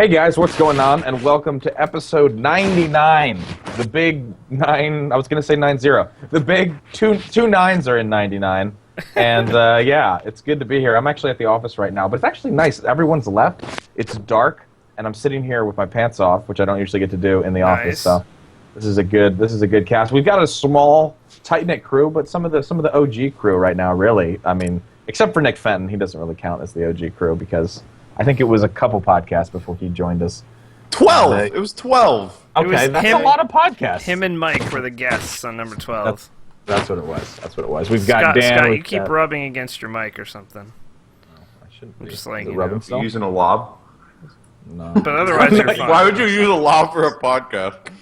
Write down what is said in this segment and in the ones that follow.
Hey guys, what's going on? And welcome to episode 99. The big 9, I was going to say 90. The big two nines are in 99. And yeah, it's good to be here. I'm actually at the office right now, but it's actually nice. Everyone's left. It's dark, and I'm sitting here with my pants off, which I don't usually get to do in the office. So this is a good cast. We've got a small, tight-knit crew, but some of the OG crew right now, really. I mean, except for NFEN, he doesn't really count as the OG crew because I think it was a couple podcasts before he joined us. 12! It was 12. Okay, that's a lot of podcasts. Him and Mike were the guests on number 12. That's what it was. We've got Dan. Scott, you keep rubbing against your mic or something. I shouldn't be. Just letting you know. You using a lob? No. But otherwise you're fine. Why would you use a lob for a podcast?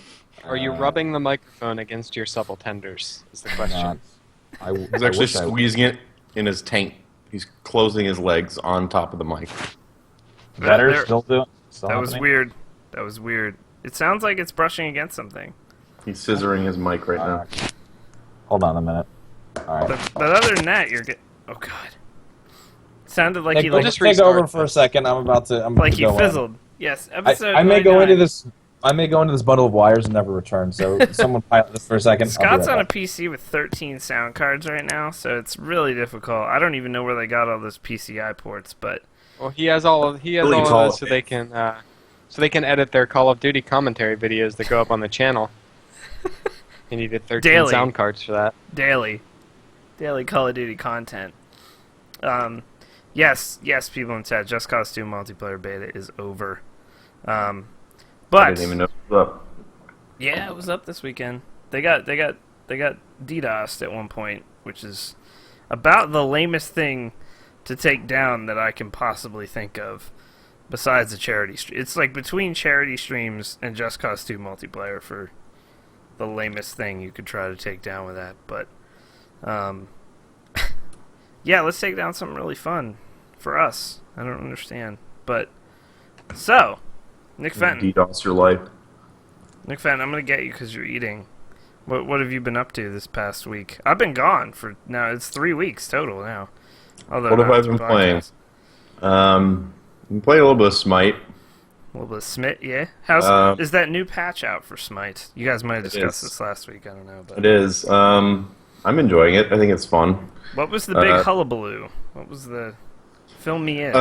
Are you rubbing the microphone against your supple tenders, is the question. He's actually squeezing it in his taint. He's closing his legs on top of the mic. Better still do it. That was weird. That was weird. It sounds like it's brushing against something. He's scissoring his mic right now. Hold on a minute. All right. But other than that, you're good. Oh god. It sounded like he just take over for a second. I'm about to. Like he fizzled. Yes. Episode. I may go into this. I may go into this bundle of wires and never return. So someone pilot this for a second. Scott's on a PC with 13 sound cards right now, so it's really difficult. I don't even know where they got all those PCI ports, but. Well, he has all of those so they can edit their Call of Duty commentary videos that go up on the channel. He needed 13 Daily. sound cards for that. Daily Call of Duty content. Yes, people in chat. Just Cause 2 multiplayer beta is over. But I didn't even know it was up. Yeah, it was up this weekend. They got DDoSed at one point, which is about the lamest thing to take down that I can possibly think of, besides a charity stream. It's like between charity streams and Just Cause 2 multiplayer for the lamest thing you could try to take down with that. But, yeah, let's take down something really fun for us. I don't understand. But, so, NFEN. DDoS your life. NFEN, I'm going to get you because you're eating. What have you been up to this past week? I've been gone for, now it's 3 weeks total now. Although what have I been playing? I've been playing a little bit of Smite. A little bit of Smite, yeah? Is that new patch out for Smite? You guys might have discussed this last week, I don't know. But. It is. I'm enjoying it. I think it's fun. What was the big hullabaloo? What was the... Fill me in.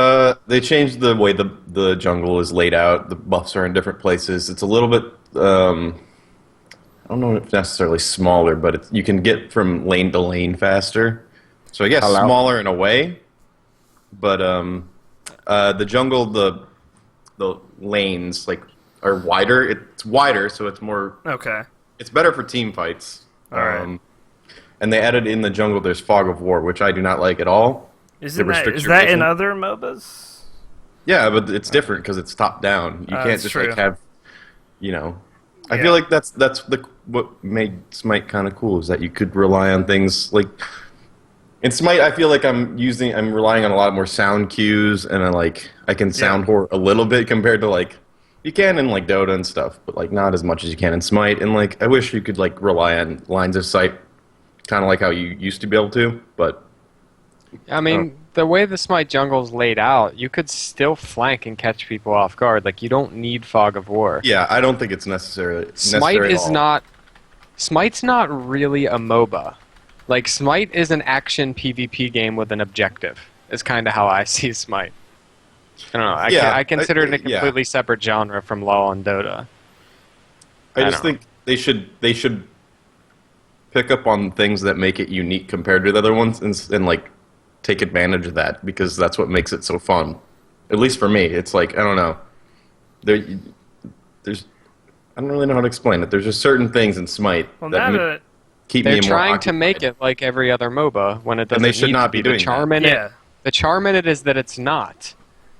They changed the way the jungle is laid out. The buffs are in different places. It's a little bit... I don't know if necessarily smaller, but you can get from lane to lane faster. So I guess smaller in a way, but the jungle, the lanes are wider. It's wider, so it's more. Okay. It's better for team fights. All right. And they added in the jungle. There's fog of war, which I do not like at all. Is that in other MOBAs? Yeah, but it's different because it's top down. You can't just have, I feel like that's what made Smite kind of cool is that you could rely on things like. In Smite, I feel like I'm relying on a lot more sound cues, and I can sound whore a little bit compared to you can in Dota and stuff, but not as much as you can in Smite. And I wish you could rely on lines of sight, kind of like how you used to be able to. But I mean, the way the Smite jungle is laid out, you could still flank and catch people off guard. You don't need fog of war. Yeah, I don't think it's necessary. Smite's not really a MOBA. Smite is an action PvP game with an objective, is kind of how I see Smite. I don't know. I consider it a completely separate genre from LoL and Dota. I just think they should pick up on things that make it unique compared to the other ones and take advantage of that because that's what makes it so fun. At least for me, it's I don't know. There's I don't really know how to explain it. There's just certain things in Smite that they're trying to make it like every other MOBA when it doesn't. And they should need not to be doing the charm that. in it. The charm in it is that it's not.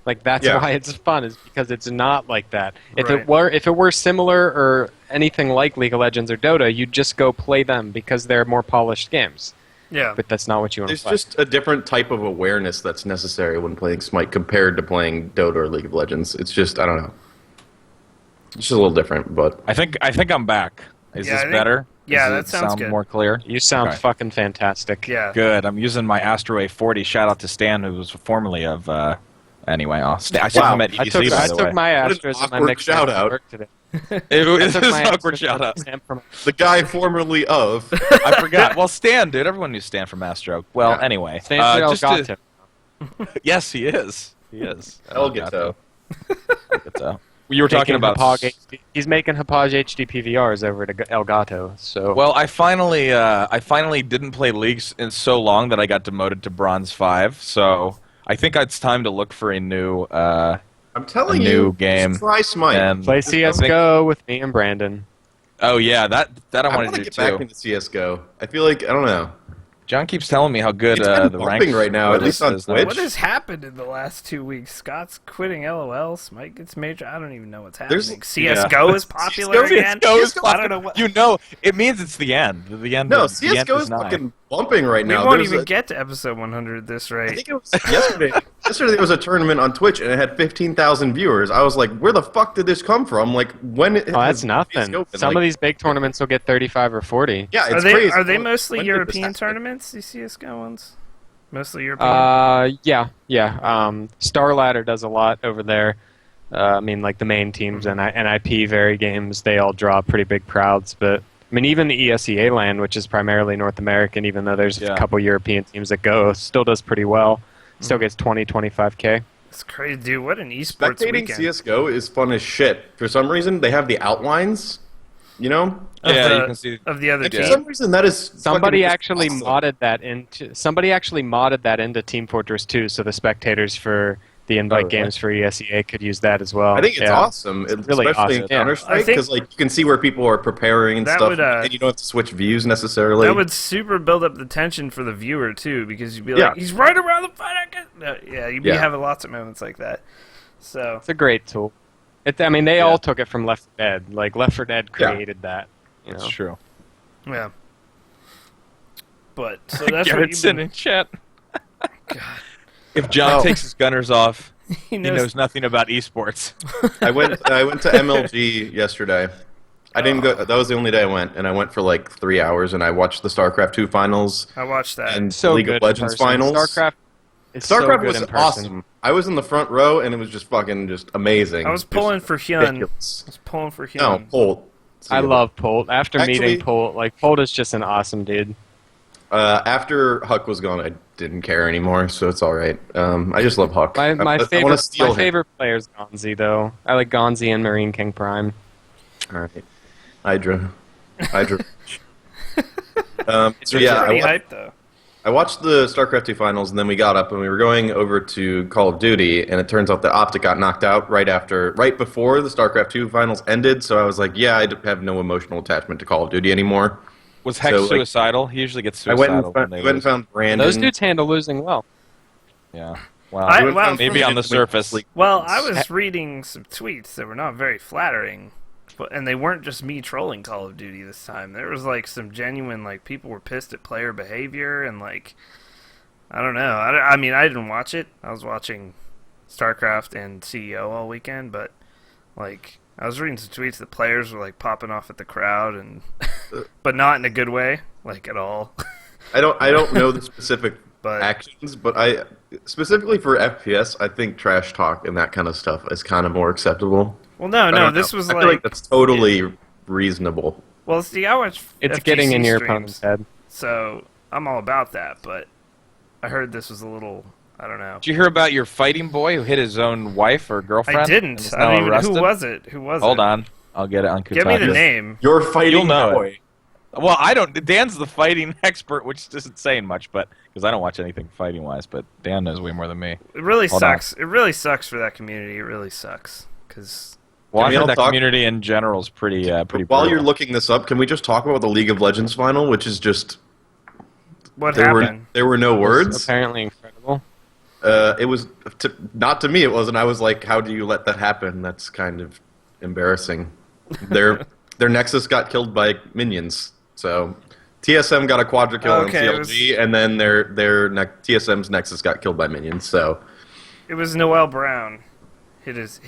That's why it's fun, is because it's not like that. If it were similar or anything like League of Legends or Dota, you'd just go play them because they're more polished games. Yeah. But that's not what you want to play. There's just a different type of awareness that's necessary when playing Smite compared to playing Dota or League of Legends. It's just, I don't know. It's just a little different, but... I think I'm back. Is this better? Yeah, Does that sounds sound good. more clear? You sound fucking fantastic. Yeah. Good. I'm using my Astro A40. Shout out to Stan, who was formerly of Anyway, I saw him at EDC, I by the way. took my Astros and my Knicks shout out work today. It was I took an my awkward Astros shout out. The guy formerly of. I forgot. Well, Stan, dude. Everyone knew Stan from Astro. Well, Yeah. anyway. Stanley just to- Elgato. Yes, he is. He is. Elgato. Elgato. You were talking about... He's making Hauppauge HD PVRs over at Elgato. So Well, I finally didn't play leagues in so long that I got demoted to Bronze 5, so I think it's time to look for a new I'm telling new you, game. just try Smite. And play CS:GO with me and Brandon. Oh yeah, that I I wanted want to to do get too. back into CS:GO. I feel like I don't know. John keeps telling me how good It's been the bumping rank right now, at least on Twitch. What has happened in the last 2 weeks? Scott's quitting LOL. Smite gets major. I don't even know what's happening. CS:GO is popular again. CS:GO is I don't know what. You know, it means it's the end. The end. No, the end CS:GO is nigh. fucking bumping right We now. won't There's even a- get to episode 100 at this I rate. think it was yesterday. Yesterday there was a tournament on Twitch and it had 15,000 viewers. I was like, where the fuck did this come from? Like, when? Oh, that's nothing. CS:GO been, Some like- of these big tournaments will get 35 or 40. Yeah, it's Are crazy. they When mostly did this European happen? tournaments? These CS:GO ones, mostly European. Yeah. Star Ladder does a lot over there. I mean, like the main teams and NIP, Very Games, they all draw pretty big crowds. But I mean, even the ESEA land, which is primarily North American, even though there's a couple European teams that go, still does pretty well. Still gets 20-25K. It's crazy, dude. What an esports Spectating weekend. CS:GO is fun as shit. For some reason, they have the outlines. You know, Yeah, the- you can see. of the other and for team. some reason that is Somebody fucking actually awesome. modded that into Team Fortress 2, so the spectators for the invite really? games for ESEA could use that as well. I think it's Yeah. awesome, really especially awesome. in Yeah. Counter I Strike, think- because like you can see where people are preparing and That stuff, would, and you don't have to switch views necessarily. That would super build up the tension for the viewer too, because you'd be like, Yeah. "He's right around the fight." You'd be Yeah. having lots of moments like that. So It's a great tool. They all took it from Left 4 Dead. Like Left 4 Dead created that. You know? It's true. yeah. But so that's what Garrett's you've in been. chat. God, If John takes his gunners off, he he knows nothing about esports. I went to MLG yesterday. I didn't go. That was the only day I went, and I went for like 3 hours, and I watched the StarCraft 2 finals I watched that. and So League good of Legends in person. finals. StarCraft is so StarCraft good was in person. awesome. I was in the front row, and it was just fucking just amazing. I was Just pulling for Hyun. ridiculous. I was pulling for Hyun. No, Holt. I love Polt. After Actually- meeting Polt, like Polt is just an awesome dude. After Huck was gone, I didn't care anymore, so it's all right. I just love Huck. My I wanna steal him. favorite player is Gonzi though. I like Gonzi and Marine King Prime. All right, Hydra. So It's yeah, pretty hype though. I watched the StarCraft 2 finals, and then we got up and we were going over to Call of Duty, and it turns out that Optic got knocked out right before the StarCraft 2 finals ended. So I was like, yeah, I have no emotional attachment to Call of Duty anymore. Was Hex So, like, suicidal? He usually gets I went suicidal. and, when they went and lose. found Brandon. Those dudes handle losing well. Yeah. Wow. I- We went and well, found maybe on the Brandon surface. League Well, once. I was reading some tweets that were not very flattering, and they weren't just me trolling Call of Duty this time. There was like some genuine like people were pissed at player behavior and like I don't know. I mean, I didn't watch it. I was watching StarCraft and CEO all weekend, but like I was reading some tweets that players were like popping off at the crowd and but not in a good way, like at all. I don't know the specific But- actions, but I specifically for FPS, I think trash talk and that kind of stuff is kind of more acceptable. Well, no, I don't this know. was I feel like that's totally reasonable. well, see, I watch It's FGC getting in your streams, opponent's head. so I'm all about that. But I heard this was a little, I don't know. Did you hear about your fighting boy who hit his own wife or girlfriend? I and didn't. is I now don't even. arrested? Who was it? Who was it? Hold on. I'll get it on Give me the Kotaku. name. You're fighting You'll know boy. it. Well, I don't. Dan's the fighting expert, which isn't saying much, but because I don't watch anything fighting wise. But Dan knows way more than me. It really Hold sucks. It really sucks for that community. It really sucks because Well, Can I we heard all that talk- community in general is pretty While brutal. you're looking this up, can we just talk about the League of Legends final, which is just what there happened? were no words. Apparently incredible. It was not to me. It wasn't. I was like, how do you let that happen? That's kind of embarrassing. Their Nexus got killed by minions. So TSM got a quadra kill Okay, on CLG, and then TSM's Nexus got killed by minions. So It was Noel Brown. Hit his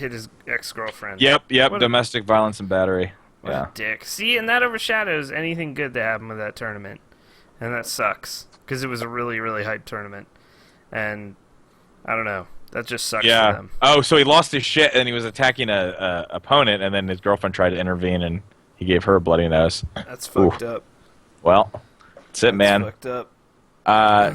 ex-girlfriend. Yep. What a- Domestic violence and battery. What Yeah. a dick. See, and that overshadows anything good that happened with that tournament, and that sucks because it was a really really hyped tournament, and I don't know. That just sucks for Yeah. them. Oh, so he lost his shit and he was attacking a opponent, and then his girlfriend tried to intervene, and he gave her a bloody nose. That's fucked up. Well, that's it, man. Fucked up.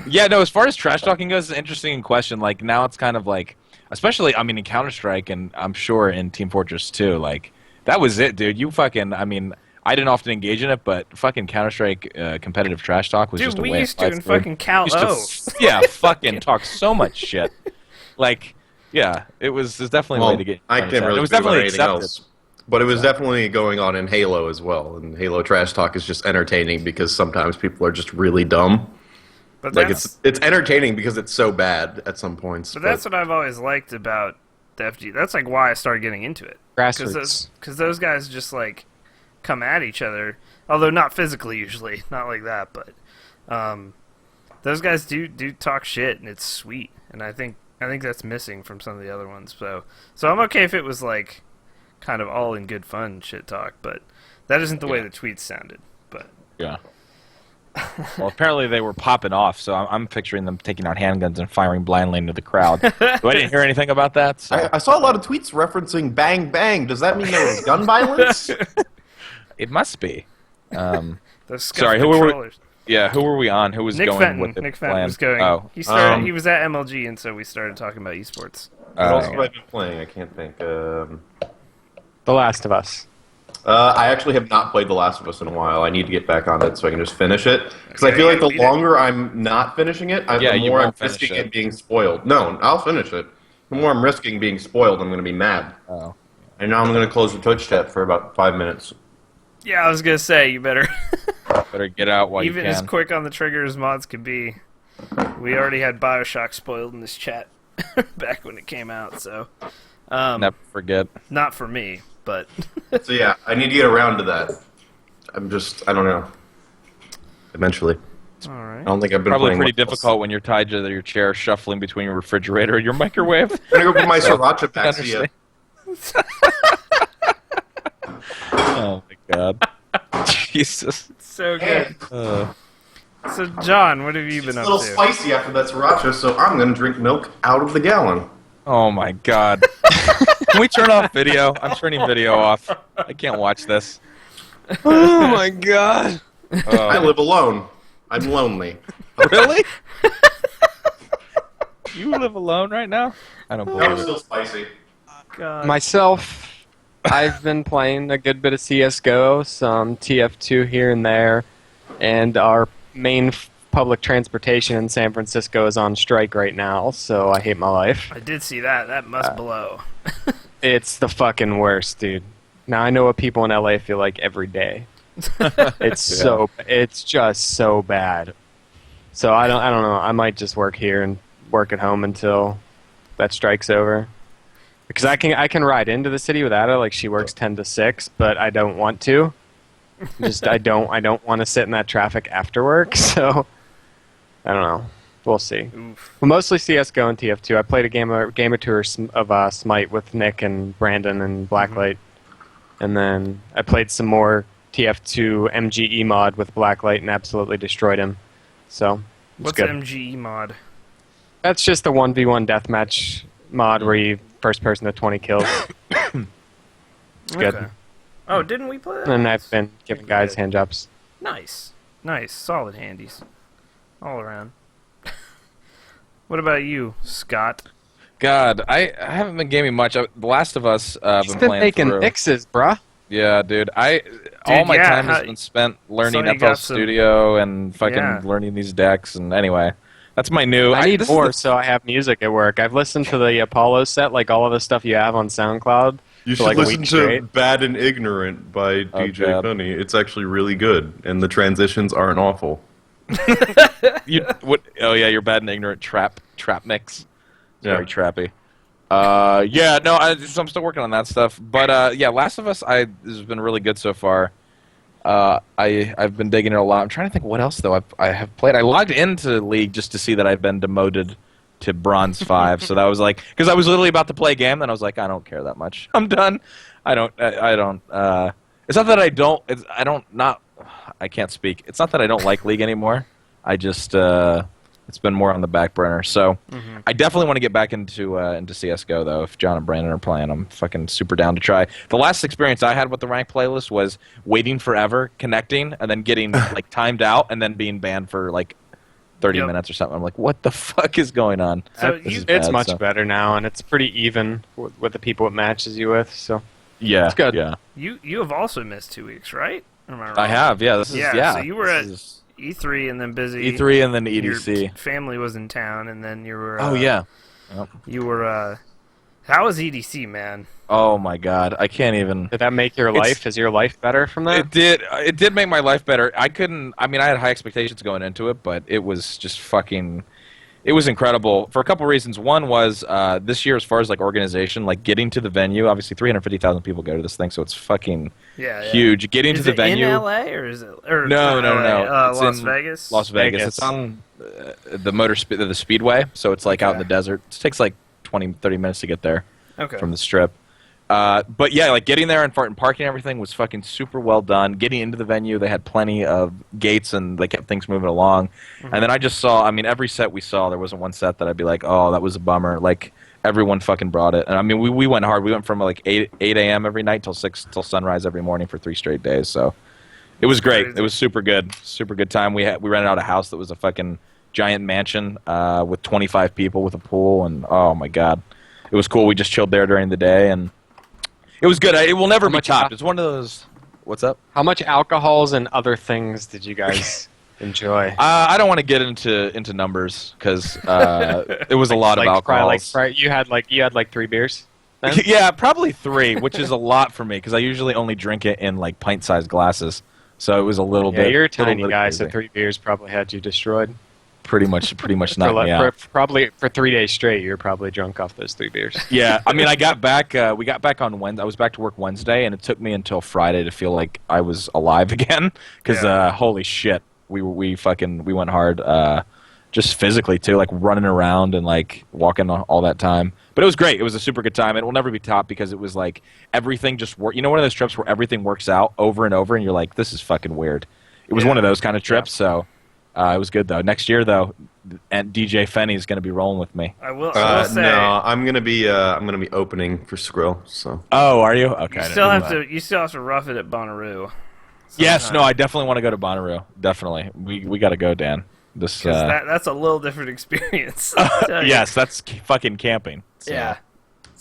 Yeah, no, as far as trash talking goes, it's an interesting question. Like, now it's kind of like, especially, I mean, in Counter-Strike, and I'm sure in Team Fortress 2, like, that was it, dude. You fucking, I mean, I didn't often engage in it, but fucking Counter-Strike competitive trash talk was just a way. Dude, we used to in fucking Cal O. Yeah, fucking talk so much shit. Like, yeah, it was definitely a way to get. I can't really it was think about definitely anything accepted. else. But it was definitely going on in Halo as well, and Halo trash talk is just entertaining because sometimes people are just really dumb. But Like it's entertaining because it's so bad at some points. But that's what I've always liked about the FG. That's like why I started getting into it. Grassroots. Because those guys just like come at each other, although not physically usually, not like that. But those guys do talk shit, and it's sweet. And I think that's missing from some of the other ones. So I'm okay if it was like kind of all in good fun shit talk, but that isn't the way the tweets sounded. But yeah. Well, apparently they were popping off, so I'm picturing them taking out handguns and firing blindly into the crowd. So I didn't hear anything about that. So. I saw a lot of tweets referencing bang bang. Does that mean there was gun violence? It must be. those Sorry, who were we? Yeah, who were we on? Who was Nick going Fenton. with the Nick plan? Fenton was going. Oh. He started. He was at MLG, and so we started talking about esports. What else have I been playing? I can't think. The Last of Us. I actually have not played The Last of Us in a while. I need to get back on it so I can just finish it. Because I Okay, feel like the beat it. longer I'm not finishing it, the you more I'm won't finish risking it. it being spoiled. No, I'll finish it. The more I'm risking being spoiled, I'm going to be mad. Oh. And now I'm going to close the Twitch chat for about 5 minutes. Yeah, I was gonna say you better Better get out while even you as can. quick on the trigger as mods could be. We already had BioShock spoiled in this chat back when it came out, so Never forget. not for me, but So yeah, I need to get around to that. I don't know. Eventually. all right. I don't think I've been Probably playing pretty much else. difficult when you're tied to your chair, shuffling between your refrigerator and your microwave. I'm going to go put my sriracha I back to you. understand. Oh my god. Jesus. So good. Uh, So John, what have you It's been a up little to? spicy after that sriracha, so I'm going to drink milk out of the gallon. oh my god. Can we turn off video? I'm turning video off. I can't watch this. Oh my god. I live alone. I'm lonely. Really? You live alone right now? I don't That believe was it. still spicy. God. Myself, I've been playing a good bit of CSGO, some TF2 here and there, and our main public transportation in San Francisco is on strike right now, so I hate my life. I did see that. That must blow. It's the fucking worst, dude. Now I know what people in LA feel like every day. It's just so bad. So I don't know. I might just work here and work at home until that strike's over. Because I can ride into the city without her, like she works 10 to 6, but I don't want to. I don't want to sit in that traffic after work, so I don't know. We'll see. Oof. Well, mostly CS:GO and TF2. I played a game or two of Smite with Nick and Brandon and Blacklight, and then I played some more TF2 MGE mod with Blacklight and absolutely destroyed him. So it's What's good. MGE mod? That's just a 1v1 deathmatch mod where you first person to 20 kills. It's good. Okay. Oh, didn't we play that? And I've been giving guys hand jobs. Nice. Solid handies. All around. What about you, Scott? God, I haven't been gaming much. The Last of Us, I've He's been been playing making through. mixes, bruh. Yeah, dude. All my yeah, time has been spent learning so you FL got some- Studio and fucking Yeah. learning these decks. And anyway, that's my new. I need this is more the- so I have music at work. I've listened to the Apollo set, like all of the stuff you have on SoundCloud. You for should like a listen week to straight. Bad and Ignorant by DJ God. Funny. It's actually really good, and the transitions aren't awful. Oh yeah, you're bad and ignorant trap mix. It's Yeah. very trappy. Yeah, no, so I'm still working on that stuff. But yeah, Last of Us, has been really good so far. I've been digging it a lot. I'm trying to think what else though I have played. I logged into League just to see that I've been demoted to Bronze 5. So that was like, because I was literally about to play a game, then I was like, I don't care that much. I'm done. I don't. It's not that I don't. I can't speak. It's not that I don't like League anymore. I just It's been more on the back burner. So I definitely want to get back into CS:GO though. If John and Brandon are playing, I'm fucking super down to try. The last experience I had with the ranked playlist was waiting forever, connecting, and then getting like timed out, and then being banned for like 30 minutes or something. I'm like, what the fuck is going on? So it's much better now, and it's pretty even with the people it matches you with. So yeah, it's good. Yeah. You have also missed 2 weeks, right? Am I wrong? I have. Yeah. This is So you were at E3 and then busy. E3 and then EDC. Your family was in town, and then you were. Oh yeah. Yep. You were. How was EDC, man? Oh my God, I can't even. Did that make your life? Is your life better from that? It did. It did make my life better. I couldn't. I mean, I had high expectations going into it, but it was just fucking. It was incredible for a couple reasons. One was this year, as far as like organization, like getting to the venue. Obviously, 350,000 people go to this thing, so it's fucking huge. Getting to the venue. Is it in LA or is it? Or no. It's Las in Vegas. Las Vegas. It's on the Speedway, so it's like out in the desert. It takes like 20, 30 minutes to get there from the Strip. But yeah, like getting there and parking and everything was fucking super well done. Getting into the venue, they had plenty of gates and they kept things moving along. And then I just saw, I mean, every set we saw, there wasn't one set that I'd be like, oh, that was a bummer. Like everyone fucking brought it. And I mean, we went hard. We went from like 8 a.m. every night till sunrise every morning for 3 straight days. So it was great. It was super good. Super good time. We rented out a house that was a fucking giant mansion with 25 people with a pool. And oh my God, it was cool. We just chilled there during the day and it was good. It will never be topped. It's one of those. What's up? How much alcohols and other things did you guys enjoy? I don't want to get into numbers because it was a lot of alcohols. You had like 3 beers. Then? Yeah, probably 3, which is a lot for me because I usually only drink it in like pint-sized glasses. So it was a little bit. Yeah, you're a tiny guy, crazy. so 3 beers probably had you destroyed. Pretty much not. Probably for 3 days straight, you were probably drunk off those 3 beers. Yeah, I mean, I got back. We got back on Wednesday. I was back to work Wednesday, and it took me until Friday to feel like I was alive again. Because holy shit, we went hard, just physically too, like running around and like walking all that time. But it was great. It was a super good time. It will never be topped because it was like everything just worked. You know, one of those trips where everything works out over and over, and you're like, this is fucking weird. It was one of those kind of trips. So. It was good though. Next year though, and DJ Fenny is going to be rolling with me. I will say. No, I'm gonna be opening for Skrill. So. Oh, are you? Okay. You still have to rough it at Bonnaroo. Yes. No, I definitely want to go to Bonnaroo. Definitely. We got to go, Dan. That's a little different experience. Yes, that's fucking camping. So. Yeah.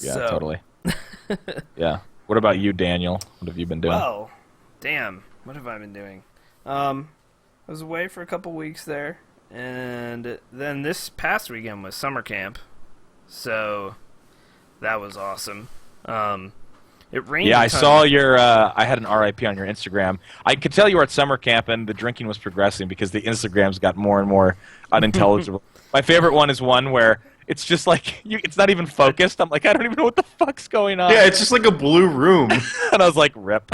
Yeah, totally. Yeah. What about you, Daniel? What have you been doing? Well, damn. What have I been doing? I was away for a couple weeks there, and then this past weekend was summer camp, so that was awesome. It rained. Yeah, I saw your. I had an RIP on your Instagram. I could tell you were at summer camp, and the drinking was progressing because the Instagrams got more and more unintelligible. My favorite one is one where it's just like it's not even focused. I'm like, I don't even know what the fuck's going on. Yeah, it's just like a blue room, and I was like, rip.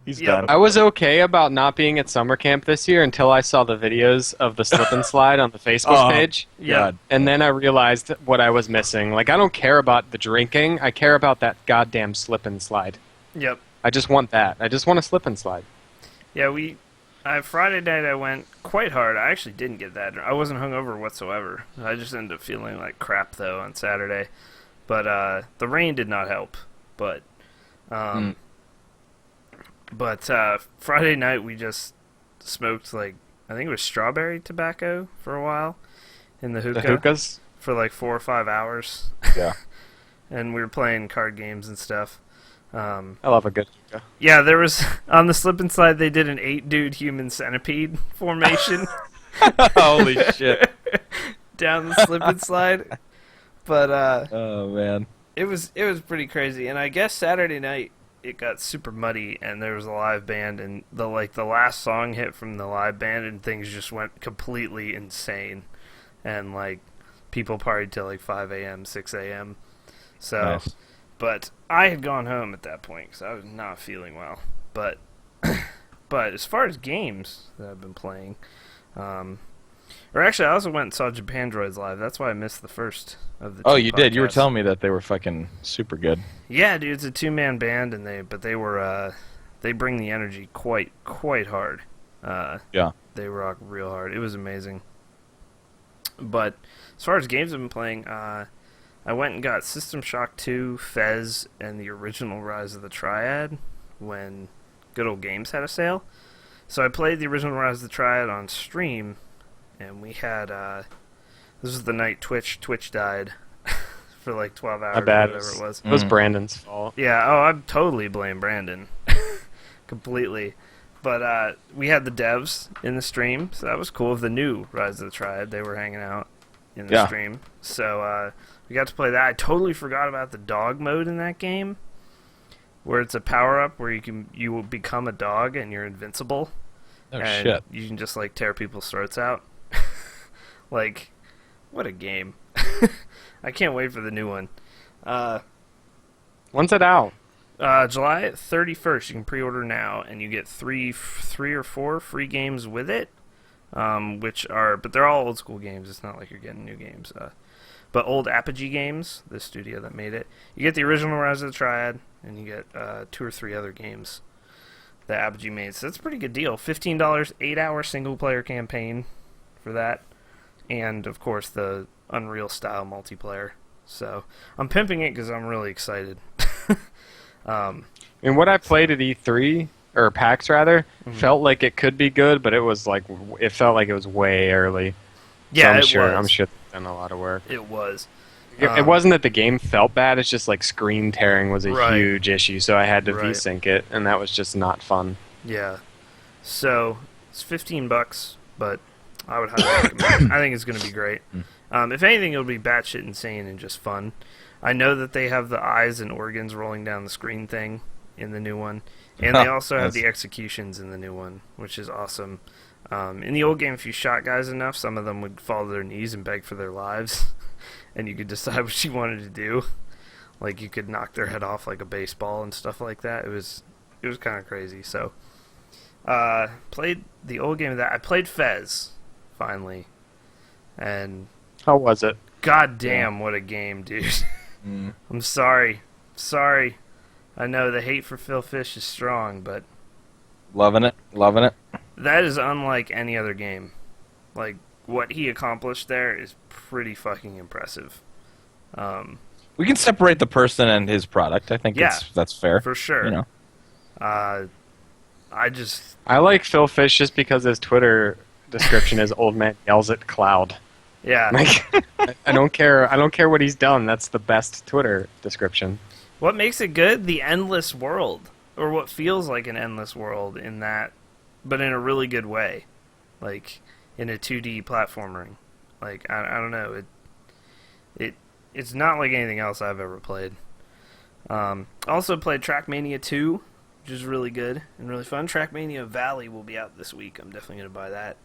He's done. I was okay about not being at summer camp this year until I saw the videos of the slip and slide on the Facebook page. Yeah. And then I realized what I was missing. Like, I don't care about the drinking. I care about that goddamn slip and slide. Yep. I just want that. I just want a slip and slide. Yeah, Friday night I went quite hard. I actually didn't get that. I wasn't hungover whatsoever. I just ended up feeling like crap, though, on Saturday. But the rain did not help. But... But Friday night we just smoked I think it was strawberry tobacco for a while in the hookah. The hookahs? For like 4 or 5 hours. Yeah. And we were playing card games and stuff. I love a good hookah. Yeah, there was on the slip and slide they did an 8-dude human centipede formation. Holy shit. Down the slip and slide. But oh man. It was pretty crazy. And I guess Saturday night it got super muddy and there was a live band and the last song hit from the live band and things just went completely insane and people partied till 5 a.m. 6 a.m. So nice. But I had gone home at that point because I was not feeling well. But as far as games that I've been playing, or actually I also went and saw Japandroids live. That's why I missed the first of the two you podcasts. did. You were telling me that they were fucking super good. Yeah, dude, it's a 2-man band, and they bring the energy quite hard. Yeah, they rock real hard. It was amazing. But as far as games I've been playing, I went and got System Shock 2, Fez, and the original Rise of the Triad when Good Old Games had a sale. So I played the original Rise of the Triad on stream, and we had, this was the night Twitch died for like 12 hours or whatever it was. It was Brandon's fault. Yeah, I totally blame Brandon. Completely. But we had the devs in the stream, so that was cool. Of the new Rise of the Triad, they were hanging out in the stream. So we got to play that. I totally forgot about the dog mode in that game, where it's a power-up where you will become a dog and you're invincible. Oh, and shit. You can just, like, tear people's throats out. Like, what a game. I can't wait for the new one. When's it out? July 31st. You can pre-order now, and you get three or four free games with it, but they're all old school games. It's not like you're getting new games. But old Apogee Games, the studio that made it, you get the original Rise of the Triad, and you get 2 or 3 other games that Apogee made. So that's a pretty good deal. $15, 8-hour single-player campaign for that, and of course the Unreal-style multiplayer. So I'm pimping it because I'm really excited. And what I played at E3 or PAX rather felt like it could be good, but it felt like it was way early. Yeah, so I'm sure they've done a lot of work. It was. It wasn't that the game felt bad. It's just like screen tearing was a huge issue, so I had to VSync it, and that was just not fun. Yeah. So it's $15, but I would highly recommend it. I think it's going to be great. If anything, it'll be batshit insane and just fun. I know that they have the eyes and organs rolling down the screen thing in the new one, and they also have the executions in the new one, which is awesome. In the old game, if you shot guys enough, some of them would fall to their knees and beg for their lives, and you could decide what you wanted to do. Like, you could knock their head off like a baseball and stuff like that. It was kind of crazy. So, played the old game of that. I played Fez, finally, and how was it? God damn, what a game, dude. I'm sorry. I know the hate for Phil Fish is strong, but Loving it. that is unlike any other game. Like, what he accomplished there is pretty fucking impressive. We can separate the person and his product. I think that's fair. For sure. You know. I like Phil Fish just because his Twitter description is "old man yells at cloud." Yeah. Like, I don't care what he's done. That's the best Twitter description. What makes it good? The endless world, or what feels like an endless world in that, but in a really good way, like in a 2D platforming. Like, I don't know, it's not like anything else I've ever played. Also played Trackmania 2, which is really good and really fun. Trackmania Valley will be out this week. I'm definitely gonna buy that.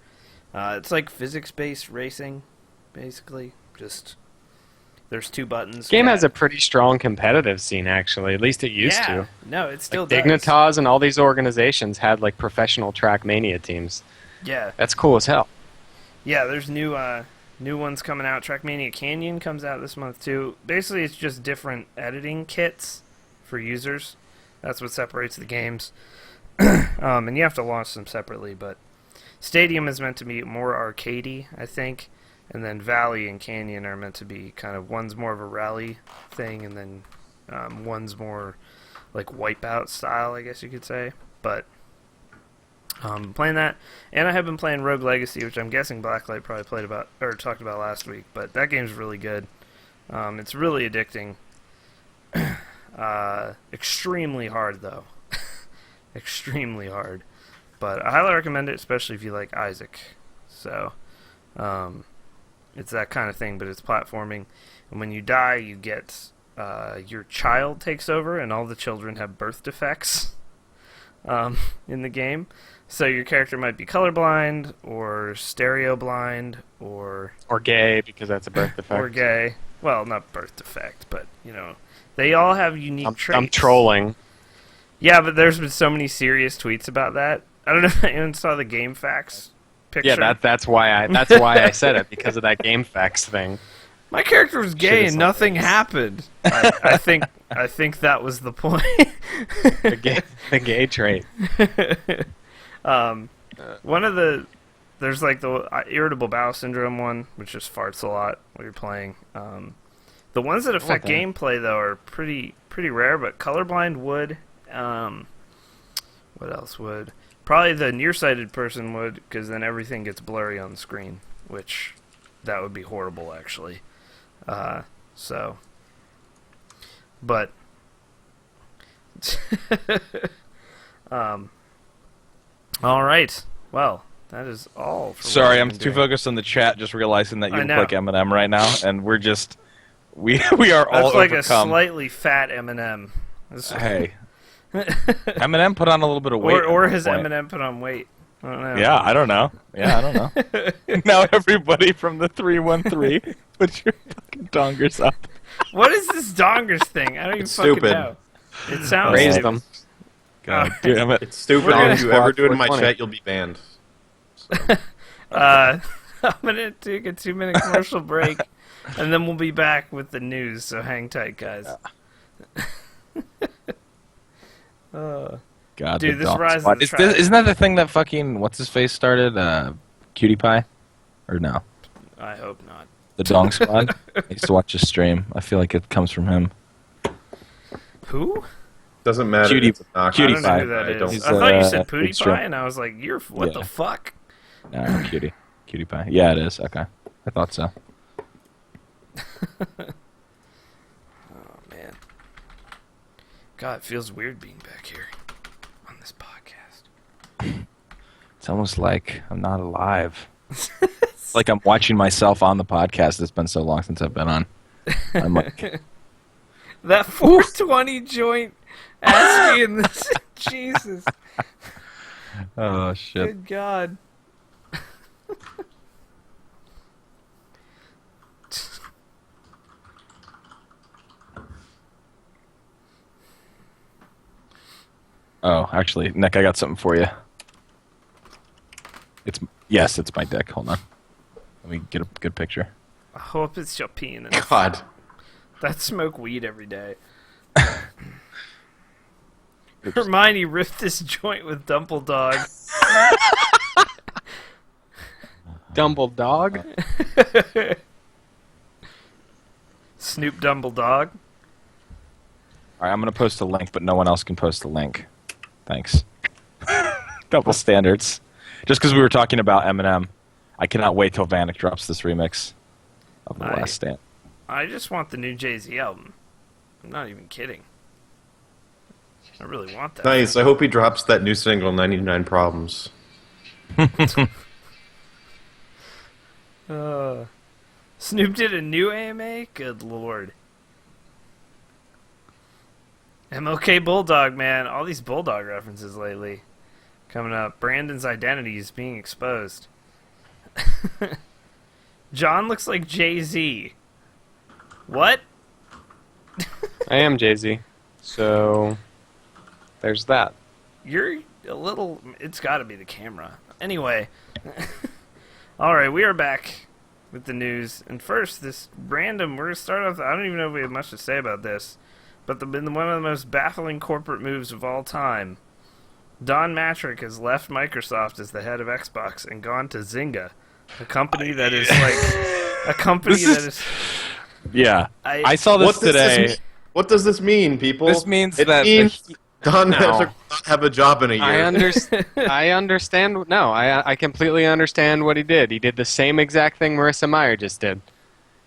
It's like physics-based racing, basically. Just there's 2 buttons. The game has a pretty strong competitive scene, actually. At least it used to. No, it still like does. Dignitas and all these organizations had like professional Trackmania teams. Yeah. That's cool as hell. Yeah, there's new ones coming out. Trackmania Canyon comes out this month too. Basically, it's just different editing kits for users. That's what separates the games. And you have to launch them separately, but Stadium is meant to be more arcadey, I think. And then Valley and Canyon are meant to be kind of, one's more of a rally thing, and then one's more like Wipeout style, I guess you could say. But playing that, and I have been playing Rogue Legacy, which I'm guessing Blacklight probably talked about last week. But that game's really good. It's really addicting. Extremely hard though, extremely hard. But I highly recommend it, especially if you like Isaac. So. It's that kind of thing, but it's platforming. And when you die, you get your child takes over, and all the children have birth defects in the game. So your character might be colorblind, or stereo blind, or gay, because that's a birth defect. Or gay. Well, not birth defect, but you know, they all have unique traits. I'm trolling. Yeah, but there's been so many serious tweets about that. I don't know if anyone saw the Game Facts picture. Yeah, that's why I said it, because of that Game Facts thing. My character was gay and nothing happened. I think that was the point. the gay trait. One of the There's like the irritable bowel syndrome one, which just farts a lot while you're playing. The ones that affect gameplay though are pretty rare, but colorblind would. What else would? Probably the nearsighted person would, because then everything gets blurry on the screen, which that would be horrible actually. So, but. All right. Well, that is all. Sorry, I'm too focused on the chat, just realizing that you look like Eminem right now, and we're just we are all That's like overcome. a slightly fat Eminem. Hey, Eminem put on a little bit of weight, or has Eminem put on weight? I don't know. Yeah, I don't know. Now everybody from the 313, put your fucking dongers up. What is this dongers thing? I don't even fucking know. It sounds. Raise them. God damn it! It's stupid. If you ever do it in my chat, you'll be banned. So. I'm gonna take a 2-minute commercial break, and then we'll be back with the news. So hang tight, guys. God, dude, this Rise of the Track. Isn't that the thing that fucking what's his face started? Cutie Pie, or no? I hope not. The Dong Squad. I used to watch his stream. I feel like it comes from him. Who? Doesn't matter. Cutie I don't know who that is. I thought you said Pootie Pie, and I was like, what the fuck? No, Cutie Pie. Yeah, it is. Okay. I thought so. Oh, man. God, it feels weird being back here on this podcast. It's almost like I'm not alive. It's like I'm watching myself on the podcast. It's been so long since I've been on. I'm like... That 420 joint asked me in this. Jesus. Oh, shit. Good God. Oh, actually, Nick, I got something for you. It's my dick. Hold on. Let me get a good picture. I hope it's your penis. God. That smoke weed every day. Hermione ripped this joint with Dumbledore. Dumbledore? Snoop Dumbledore. Alright, I'm going to post a link, but no one else can post a link. Thanks. Double standards. Just because we were talking about Eminem, I cannot wait till Vanek drops this remix of The Last Stand. I just want the new Jay-Z album. I'm not even kidding. I really want that. Nice. I hope he drops that new single, 99 Problems. Snoop did a new AMA? Good lord. MLK Bulldog, man. All these Bulldog references lately. Coming up. Brandon's identity is being exposed. John looks like Jay-Z. What? I am Jay-Z. So, there's that. You're a little... It's got to be the camera. Anyway. Alright, we are back with the news. And first, this random... We're going to start off... I don't even know if we have much to say about this. But one of the most baffling corporate moves of all time. Don Mattrick has left Microsoft as the head of Xbox and gone to Zynga. A company that is like... A company that is... Yeah. I saw this today. What does this mean, people? This means Don Mattrick will not have a job in a year. I understand. No, I completely understand what he did. He did the same exact thing Marissa Mayer just did.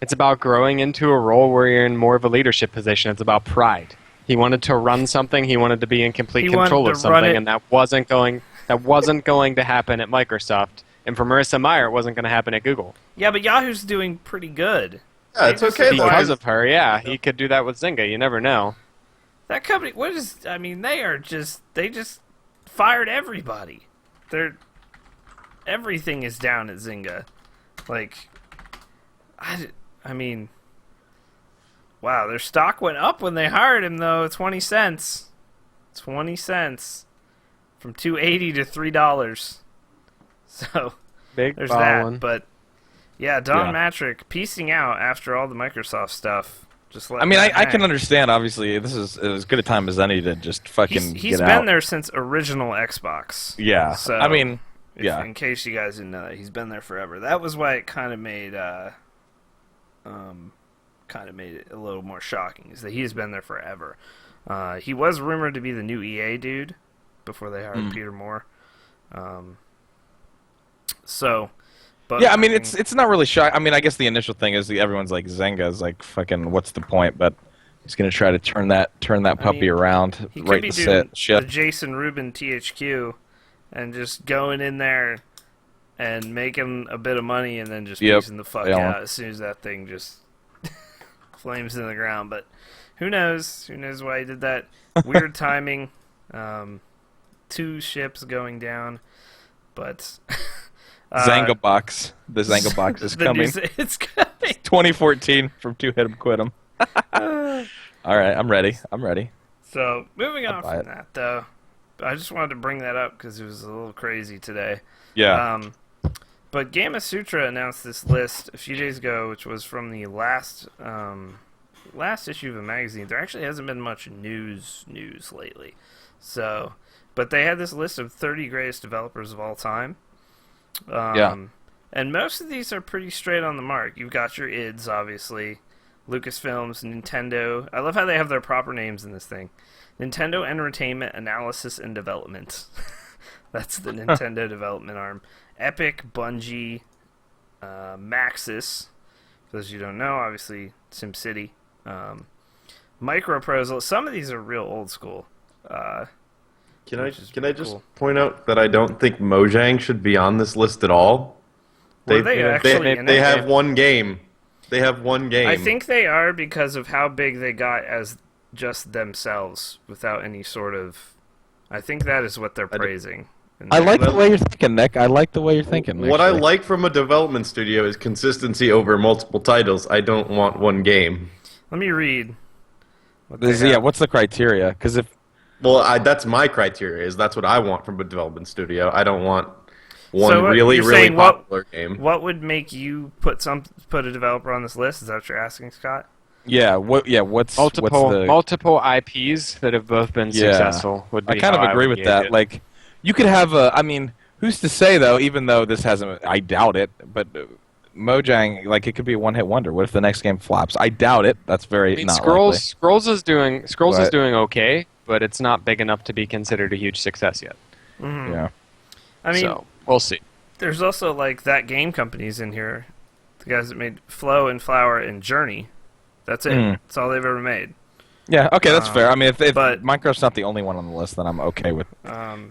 It's about growing into a role where you're in more of a leadership position. It's about pride. He wanted to run something. He wanted to be in complete control of something, and that wasn't going to happen at Microsoft. And for Marissa Mayer, it wasn't going to happen at Google. Yeah, but Yahoo's doing pretty good. Yeah, it's okay though. Because of her, yeah. He could do that with Zynga. You never know. That company, they just fired everybody. Everything is down at Zynga. Like, I mean, wow, their stock went up when they hired him, though. 20 cents. 20 cents. From $2.80 to $3. So, Big there's ballin'. that. But, yeah, Don Mattrick piecing out after all the Microsoft stuff. I can understand, obviously, this is as good a time as any to just fucking He's get been out. there since original Xbox. Yeah. So, I mean, In case you guys didn't know that, he's been there forever. That was why it kind of made it a little more shocking, is that he's been there forever. He was rumored to be the new EA dude before they hired Peter Moore. But yeah, I mean, it's not really shocking. I mean, I guess the initial thing is everyone's like, Zynga's like, fucking, what's the point? But he's gonna try to turn that puppy around, he right could be the doing ship. the Jason Rubin THQ, and just going in there and making a bit of money, and then just piecing the fuck out as soon as that thing just flames in the ground. But who knows? Who knows why he did that? Weird timing. 2 ships going down, but. Zanga box. The Zanga box is coming. It's coming. 2014 from 2 Hit 'em Quit 'em. All right, I'm ready. So moving on from that, though, I just wanted to bring that up because it was a little crazy today. Yeah. But Gamma Sutra announced this list a few days ago, which was from the last issue of a magazine. There actually hasn't been much news lately. So, but they had this list of 30 greatest developers of all time. And most of these are pretty straight on the mark. You've got your ids, obviously. Lucasfilms, Nintendo. I love how they have their proper names in this thing. Nintendo Entertainment Analysis and Development. That's the Nintendo development arm. Epic, Bungie, Maxis. For those of you who don't know, obviously SimCity. Microprose. Some of these are real old school. Can I just point out that I don't think Mojang should be on this list at all? They have one game. They have one game. I think they are because of how big they got as just themselves without any sort of... I think that is what they're praising. I like the way you're thinking, Nick. I like the way you're thinking. What I like from a development studio is consistency over multiple titles. I don't want one game. Let me read. What's the criteria? Because if... Well, that's my criteria. That's what I want from a development studio. I don't want one really popular game. What would make you put a developer on this list? Is that what you're asking, Scott? Yeah. What's multiple IPs that have both been successful? Would be I kind of agree with that. Like, you could have a. I mean, who's to say though? Even though this hasn't, I doubt it. But Mojang, like, it could be a one-hit wonder. What if the next game flops? I doubt it. That's very not likely. Scrolls is doing okay, but it's not big enough to be considered a huge success yet. Mm-hmm. Yeah. I mean, so we'll see. There's also like that game companies in here, the guys that made Flow and Flower and Journey. That's it. That's all they've ever made. Yeah. Okay, that's fair. I mean, if Minecraft's not the only one on the list, then I'm okay with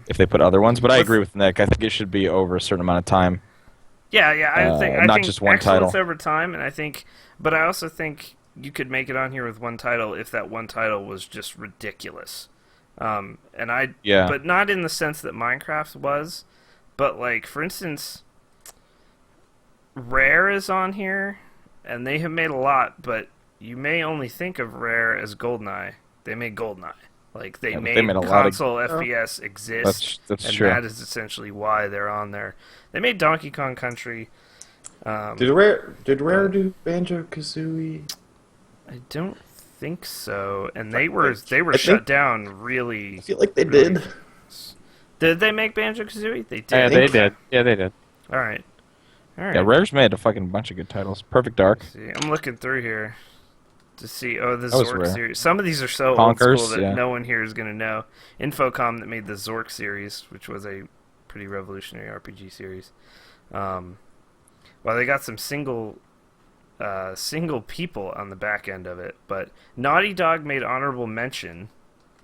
if they put other ones. But I agree with Nick. I think it should be over a certain amount of time. Yeah. I think just one title. Over time, and I also think you could make it on here with one title if that one title was just ridiculous. But not in the sense that Minecraft was, but like, for instance, Rare is on here, and they have made a lot, but you may only think of Rare as GoldenEye. They made GoldenEye. Like, they made console FPS exist, that's and true. that is essentially why they're on there. They made Donkey Kong Country. Did Rare do Banjo-Kazooie? I don't think so, and they were shut down really. I feel like they did. Did they make Banjo-Kazooie? They did. Yeah, they did. Yeah, they did. All right. Yeah, Rare's made a fucking bunch of good titles. Perfect Dark. See, I'm looking through here to see. Oh, the Zork series. Some of these are so old school that no one here is going to know. Infocom that made the Zork series, which was a pretty revolutionary RPG series. Well, they got some single people on the back end of it, but Naughty Dog made honorable mention.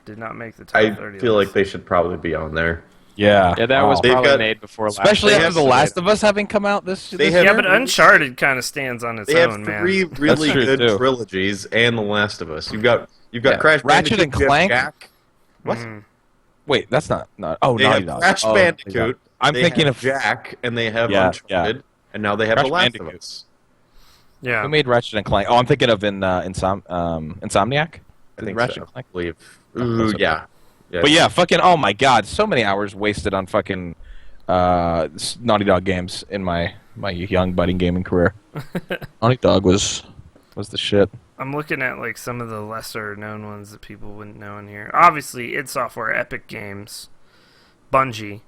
Did not make the top 30 I feel list. like they should probably be on there. Yeah, that was probably made before. Especially after The Last of Us having come out this year. Yeah, but Uncharted kind of stands on its own, man. They have three really good trilogies and The Last of Us. You've got Crash Ratchet and Clank. Jack. What? Wait, that's not. Oh, they Naughty have Dog. Crash Bandicoot. I'm thinking of Jack, and they have Uncharted, and now they have The Last of Us. Yeah. Who made Ratchet and Clank? Oh, I'm thinking of Insomniac. I think Ratchet so. and Clank. I believe. Ooh, yeah. But yeah, fucking, oh my god, so many hours wasted on fucking Naughty Dog games in my young budding gaming career. Naughty Dog was the shit. I'm looking at like some of the lesser known ones that people wouldn't know in here. Obviously, id Software, Epic Games, Bungie.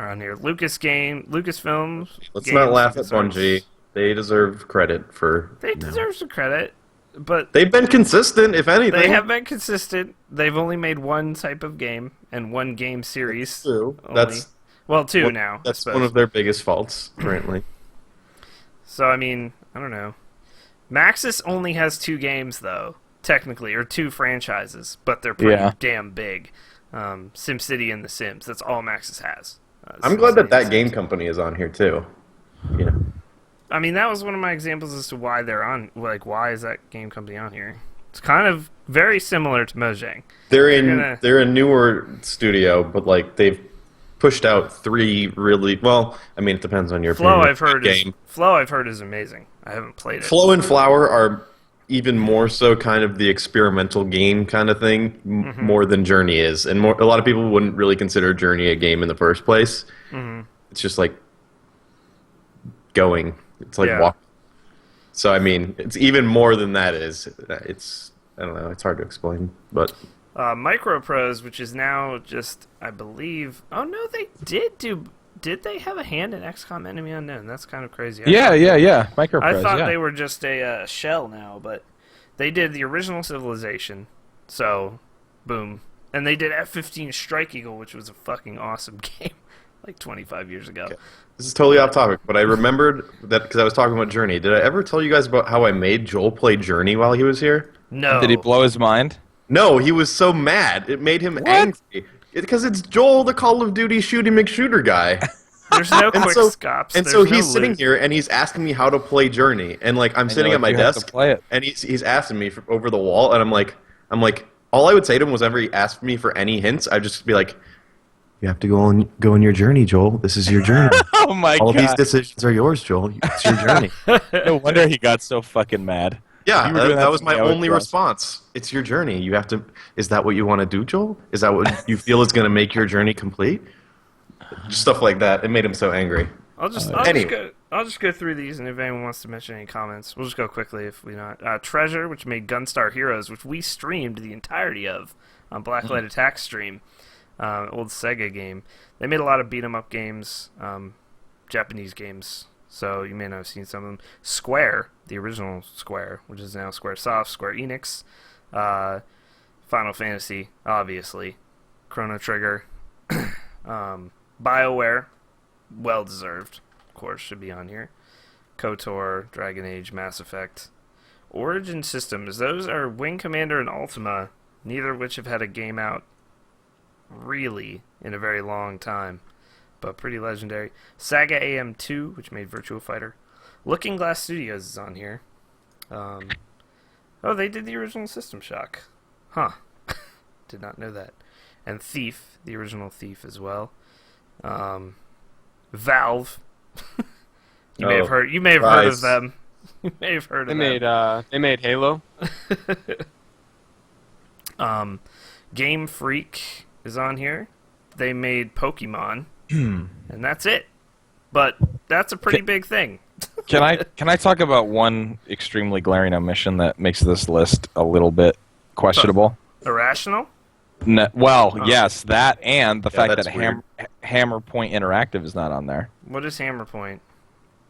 are on here. Lucasfilms. Let's Games not laugh at deserves- Bungie. They deserve credit for. They deserve some credit, but They've been consistent, if anything. they have been consistent. They've only made one type of game and one game series. True. Only. Two now. I That's suppose. one of their biggest faults currently. So I mean, I don't know. Maxis only has 2 games though, technically, or 2 franchises, but they're pretty damn big. SimCity and The Sims. That's all Maxis has. I'm glad that game company is on here too. You know. I mean, that was one of my examples as to why they're on. Like, why is that game company on here? It's kind of very similar to Mojang. They're a newer studio, but like they've pushed out 3 really well. I mean, it depends on your Flow. opinion. I've heard is amazing. I haven't played it. Flow and Flower are even more so kind of the experimental game kind of thing, more than Journey is, and a lot of people wouldn't really consider Journey a game in the first place. It's just like going. It's like walking. So I mean, it's even more than that is. It's I don't know. It's hard to explain, but. Microprose, which is now just, I believe. Oh no, they did do. Did they have a hand in XCOM Enemy Unknown? That's kind of crazy. Yeah. Microprose. I thought they were just a shell now, but they did the original Civilization. So, boom, and they did F-15 Strike Eagle, which was a fucking awesome game, like 25 years ago. Okay. This is totally off topic, but I remembered that because I was talking about Journey. Did I ever tell you guys about how I made Joel play Journey while he was here? No. Did he blow his mind? No, he was so mad. It made him angry. Because it's Joel, the Call of Duty shooty McShooter guy. There's no quick scops. And so he's sitting here, and he's asking me how to play Journey. And, like, I'm sitting at my desk, and he's asking me over the wall, and I'm like, all I would say to him was whenever he asked me for any hints, I'd just be like, you have to go on your journey, Joel. This is your journey. Oh, my God. All of these decisions are yours, Joel. It's your journey. No wonder he got so fucking mad. Yeah, that was my only response. It's your journey. You have to. Is that what you want to do, Joel? Is that what you feel is going to make your journey complete? Just stuff like that. It made him so angry. I'll just go through these, and if anyone wants to mention any comments, we'll just go quickly if we not. Treasure, which made Gunstar Heroes, which we streamed the entirety of on Blacklight Attack stream, old Sega game. They made a lot of beat 'em up games, Japanese games. So you may not have seen some of them. Square, the original Square, which is now Squaresoft, Square Enix, Final Fantasy, obviously, Chrono Trigger, BioWare, well deserved, of course, should be on here. KOTOR, Dragon Age, Mass Effect, Origin Systems. Those are Wing Commander and Ultima, neither of which have had a game out really in a very long time. But pretty legendary. Saga AM2, which made Virtua Fighter. Looking Glass Studios is on here. Oh, they did the original System Shock. Huh. Did not know that. And Thief, the original Thief as well. Valve. You may have heard of them. You may have heard of them. They made Halo. Game Freak is on here. They made Pokemon. And that's it. But that's a pretty big thing. Can I talk about one extremely glaring omission that makes this list a little bit questionable? Irrational? No, yes, that and the fact that Hammer Point Interactive is not on there. What is Hammer Point?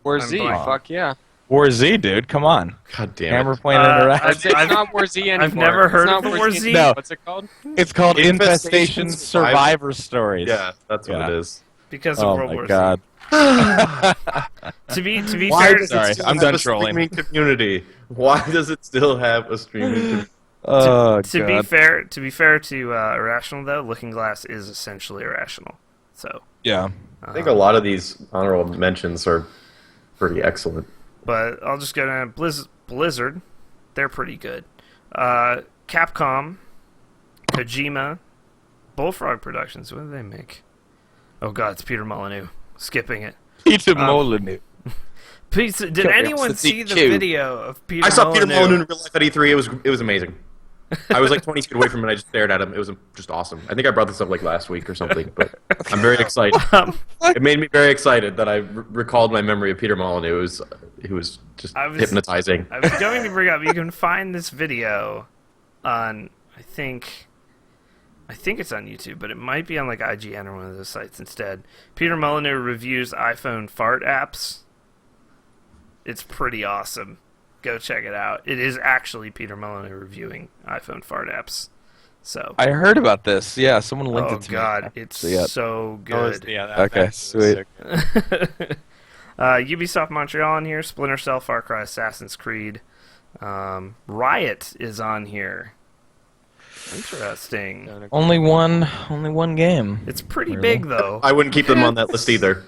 War Z, fuck yeah. War Z, dude, come on. God damn it. Hammer Point Interactive. It's not War Z anymore. I've never heard of War Z. No. What's it called? It's called Infestation Survivor Stories. Yeah, that's what it is. Because of World War Z. God. To be Why fair, I'm done trolling. Streaming community. Why does it still have a streaming community? to be fair to Irrational though, Looking Glass is essentially Irrational. So yeah, I think a lot of these honorable mentions are pretty excellent. But I'll just go down Blizzard. They're pretty good. Capcom, Kojima, Bullfrog Productions. What do they make? Oh god, it's Peter Molyneux. Skipping it. Peter Molyneux. Did anyone see the video of Peter Molyneux? I saw Peter Molyneux in real life at E3. It was amazing. I was like 20 feet away from him and I just stared at him. It was just awesome. I think I brought this up like last week or something, but I'm very excited. It made me very excited that I recalled my memory of Peter Molyneux. He was just hypnotizing. I was going to bring up, you can find this video on, I think I think it's on YouTube, but it might be on like IGN or one of those sites instead. Peter Molyneux reviews iPhone fart apps. It's pretty awesome. Go check it out. It is actually Peter Molyneux reviewing iPhone fart apps. So I heard about this. Yeah, someone linked it to me. Oh god, it's so good. Okay, sweet. Ubisoft Montreal on here. Splinter Cell, Far Cry, Assassin's Creed. Riot is on here. Interesting. Only one game. It's pretty big though. I wouldn't keep them on that list either.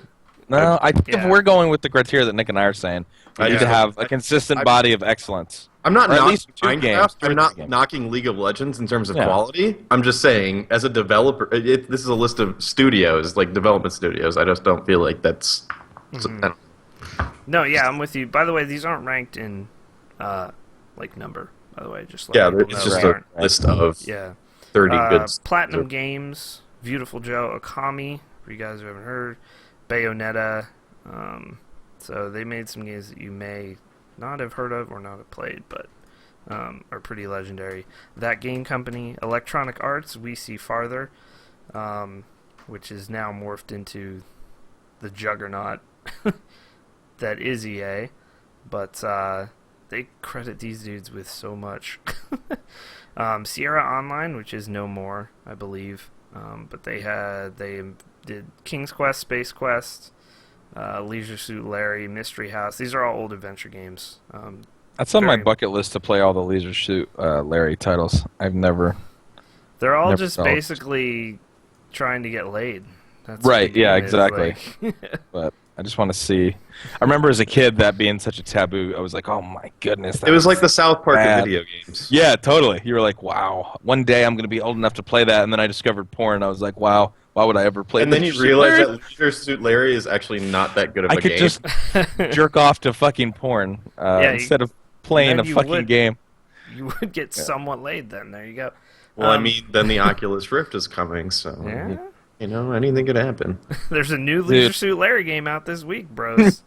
No, I think if we're going with the criteria that Nick and I are saying, we need to have a consistent body of excellence. I'm not at least two Minecraft. games. I'm not knocking League of Legends in terms of quality. I'm just saying, as a developer, this is a list of studios, like development studios. I just don't feel like that's. No, yeah, I'm with you. By the way, these aren't ranked in like number. By the way, just it's just a list of 30 good. Platinum Games, Beautiful Joe, Okami. For you guys who haven't heard, Bayonetta. So they made some games that you may not have heard of or not have played, but are pretty legendary. That Game Company, Electronic Arts, We See Farther, which is now morphed into the juggernaut that is EA, but they credit these dudes with so much. Sierra Online, which is no more, I believe, but they did King's Quest, Space Quest, Leisure Suit Larry, Mystery House. These are all old adventure games. That's on my bucket list to play all the Leisure Suit Larry titles. I've never. They're all just basically trying to get laid. That's right, yeah, exactly. Like. But I just want to see. I remember as a kid that being such a taboo. I was like, oh my goodness. It was like the South Park of video games. Yeah, totally. You were like, wow. One day I'm going to be old enough to play that, and then I discovered porn. I was like, wow. Why would I ever play? And then you realize that Leisure Suit Larry is actually not that good of a game. I could just jerk off to fucking porn instead of playing a fucking game. You would get somewhat laid then. There you go. Well, I mean, then the Oculus Rift is coming, so you know, anything could happen. There's a new Leisure Suit Larry game out this week, bros.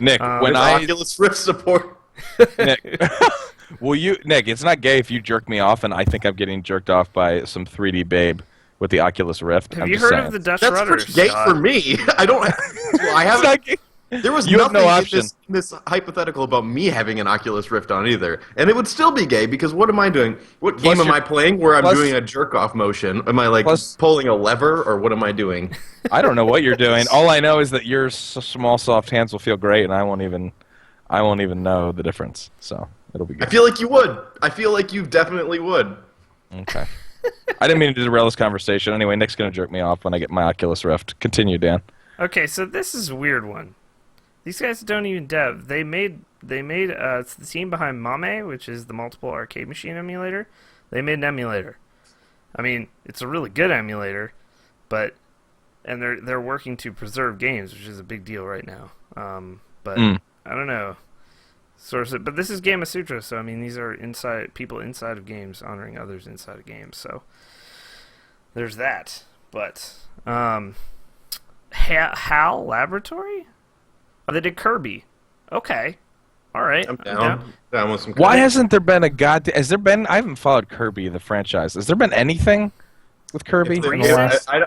Nick, when Oculus Rift support. Nick, Nick, it's not gay if you jerk me off, and I think I'm getting jerked off by some 3D babe with the Oculus Rift. Have you heard of the Dutch Rudder? That's pretty gay for me. I don't. I haven't. There was nothing in this hypothetical about me having an Oculus Rift on either, and it would still be gay because what am I doing? What game am I playing where I'm doing a jerk off motion? Am I like pulling a lever or what am I doing? I don't know what you're doing. All I know is that your small soft hands will feel great, and I won't even know the difference. So it'll be good. I feel like you would. I feel like you definitely would. Okay. I didn't mean to derail this conversation. Anyway, Nick's going to jerk me off when I get my Oculus Rift. Continue, Dan. Okay, so this is a weird one. These guys don't even dev. They made it's the team behind Mame, which is the multiple arcade machine emulator. They made an emulator. I mean, it's a really good emulator, and they're working to preserve games, which is a big deal right now. But I don't know. But this is Gamasutra, so I mean, these are people inside of games honoring others inside of games. So there's that. But HAL Laboratory? Oh, they did Kirby. Okay. All right. I'm down. Down with some Kirby. Why hasn't there been has there been? I haven't followed Kirby, the franchise. Has there been anything with Kirby?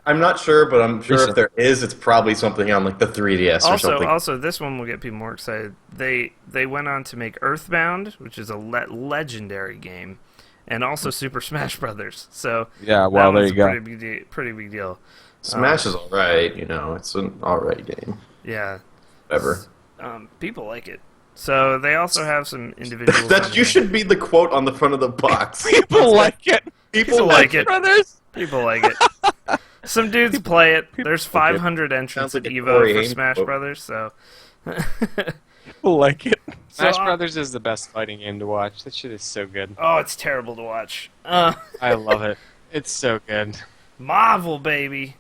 I'm not sure, but I'm sure if there is, it's probably something on like the 3DS or something. Also, this one will get people more excited. They went on to make Earthbound, which is a legendary game, and also Super Smash Brothers. So yeah, well, there you go. Pretty big deal. Smash is all right. You know, it's an all right game. Yeah. Whatever. People like it. So they also have some individuals. You should be the quote on the front of the box. People like it. People like it. Brothers. People like it. Some dudes play it. There's 500 entrants at EVO for Smash Brothers, so. People like it. Smash Brothers is the best fighting game to watch. That shit is so good. Oh, it's terrible to watch. I love it. It's so good. Marvel, baby.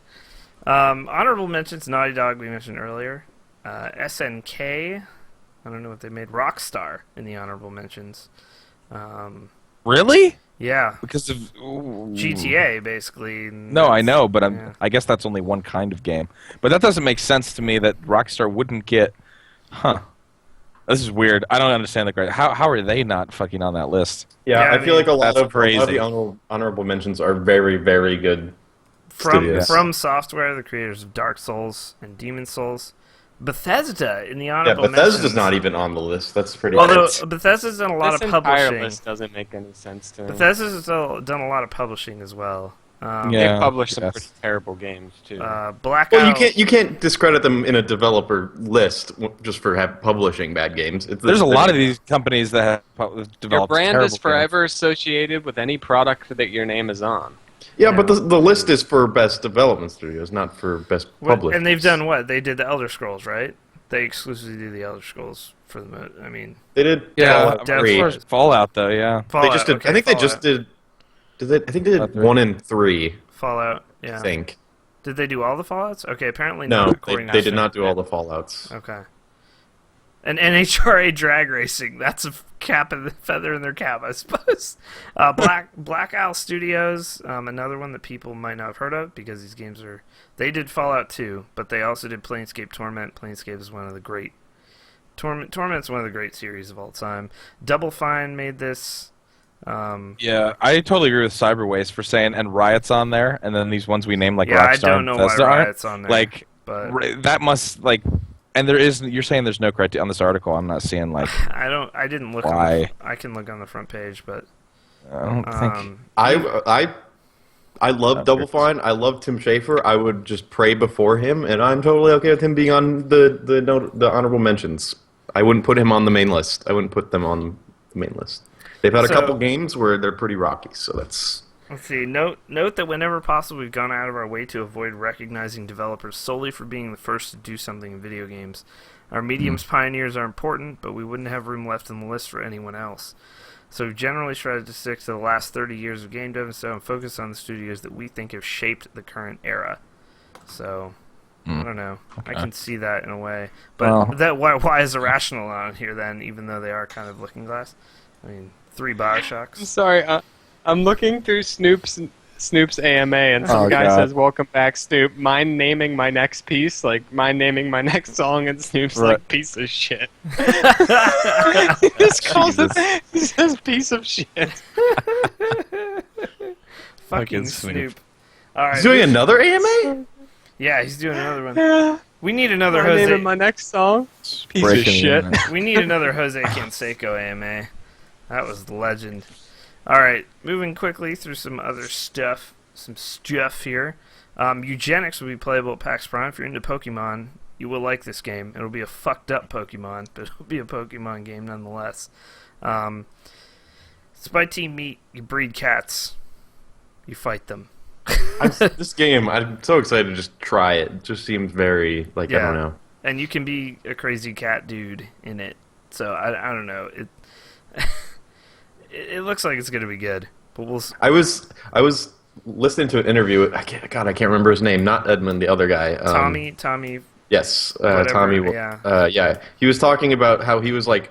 Honorable mentions, Naughty Dog we mentioned earlier. SNK, I don't know what they made. Rockstar in the honorable mentions. Really? Yeah. Because of GTA, basically. No, I know, but I guess that's only one kind of game. But that doesn't make sense to me that Rockstar wouldn't get... This is weird. I don't understand the great. How are they not fucking on that list? Yeah, I feel like a lot of crazy. the honorable mentions are very, very good studios. From Software, the creators of Dark Souls and Demon Souls. Bethesda in the honorable mentions. Bethesda's not even on the list. That's pretty. Although Bethesda's done a lot of publishing. This list doesn't make any sense to me. Bethesda's done a lot of publishing as well. They've published some pretty terrible games too. Blackout. Well, you can't discredit them in a developer list just for publishing bad games. There's a lot of these companies that have developed. Your brand is forever games. associated with any product that your name is on. Yeah, but the list is for best development studios, not for best publishers. And they've done what? They did the Elder Scrolls, right? They exclusively do the Elder Scrolls for the. I mean, they did. Yeah, Fallout though. Yeah, Fallout, they just did. okay, I think Fallout. they just did. I think they did 1 and 3. Fallout. Yeah. I think. Did they do all the Fallouts? Okay, apparently no. not. They did not do all the Fallouts. Okay. And NHRA drag racing. That's a feather in their cap, I suppose. Black Owl Studios, another one that people might not have heard of because these games are. They did Fallout 2, but they also did Planescape Torment. Planescape is one of the great. Torment's one of the great series of all time. Double Fine made this. Yeah, I totally agree with Cyberwaste for saying and Riot's on there, and then these ones we named like yeah, Rockstar I don't know and why Bethesda Riot's on there. Like but that must like, and there is. You're saying there's no criteria on this article. I'm not seeing like. I didn't look. Why? I can look on the front page, but I don't think. I love Double Fine. I love Tim Schafer. I would just pray before him, and I'm totally okay with him being on the honorable mentions. I wouldn't put him on the main list. I wouldn't put them on the main list. They've had a couple games where they're pretty rocky, so that's... Let's see. Note that whenever possible, we've gone out of our way to avoid recognizing developers solely for being the first to do something in video games. Our medium's pioneers are important, but we wouldn't have room left in the list for anyone else. So we've generally tried to stick to the last 30 years of game dev and focus on the studios that we think have shaped the current era. So... I don't know. Okay. I can see that in a way, but why is Irrational on here then? Even though they are kind of Looking Glass, I mean, 3 Bioshocks. I'm sorry, I'm looking through Snoop's AMA, and some guy says, "Welcome back, Snoop." Mind naming my next piece, like mind naming my next song, and Snoop's like, "Piece of shit." He just calls it. He says, "Piece of shit." Fucking Snoop. All right, he's doing another AMA. Yeah, he's doing another one. Yeah. We need another Jose. Naming my next song. Piece of shit. We need another Jose Canseco AMA. That was the legend. All right, moving quickly through some other stuff. Some stuff here. Eugenics will be playable at PAX Prime. If you're into Pokemon, you will like this game. It'll be a fucked up Pokemon, but it'll be a Pokemon game nonetheless. Spy Team Meat. You breed cats. You fight them. This game, I'm so excited to just try it. It just seems very, I don't know. And you can be a crazy cat dude in it. So, I don't know. It looks like it's going to be good. But we'll see. I was listening to an interview. I can't remember his name. Not Edmund, the other guy. Tommy. Yes, whatever, Tommy. Yeah. He was talking about how he was like,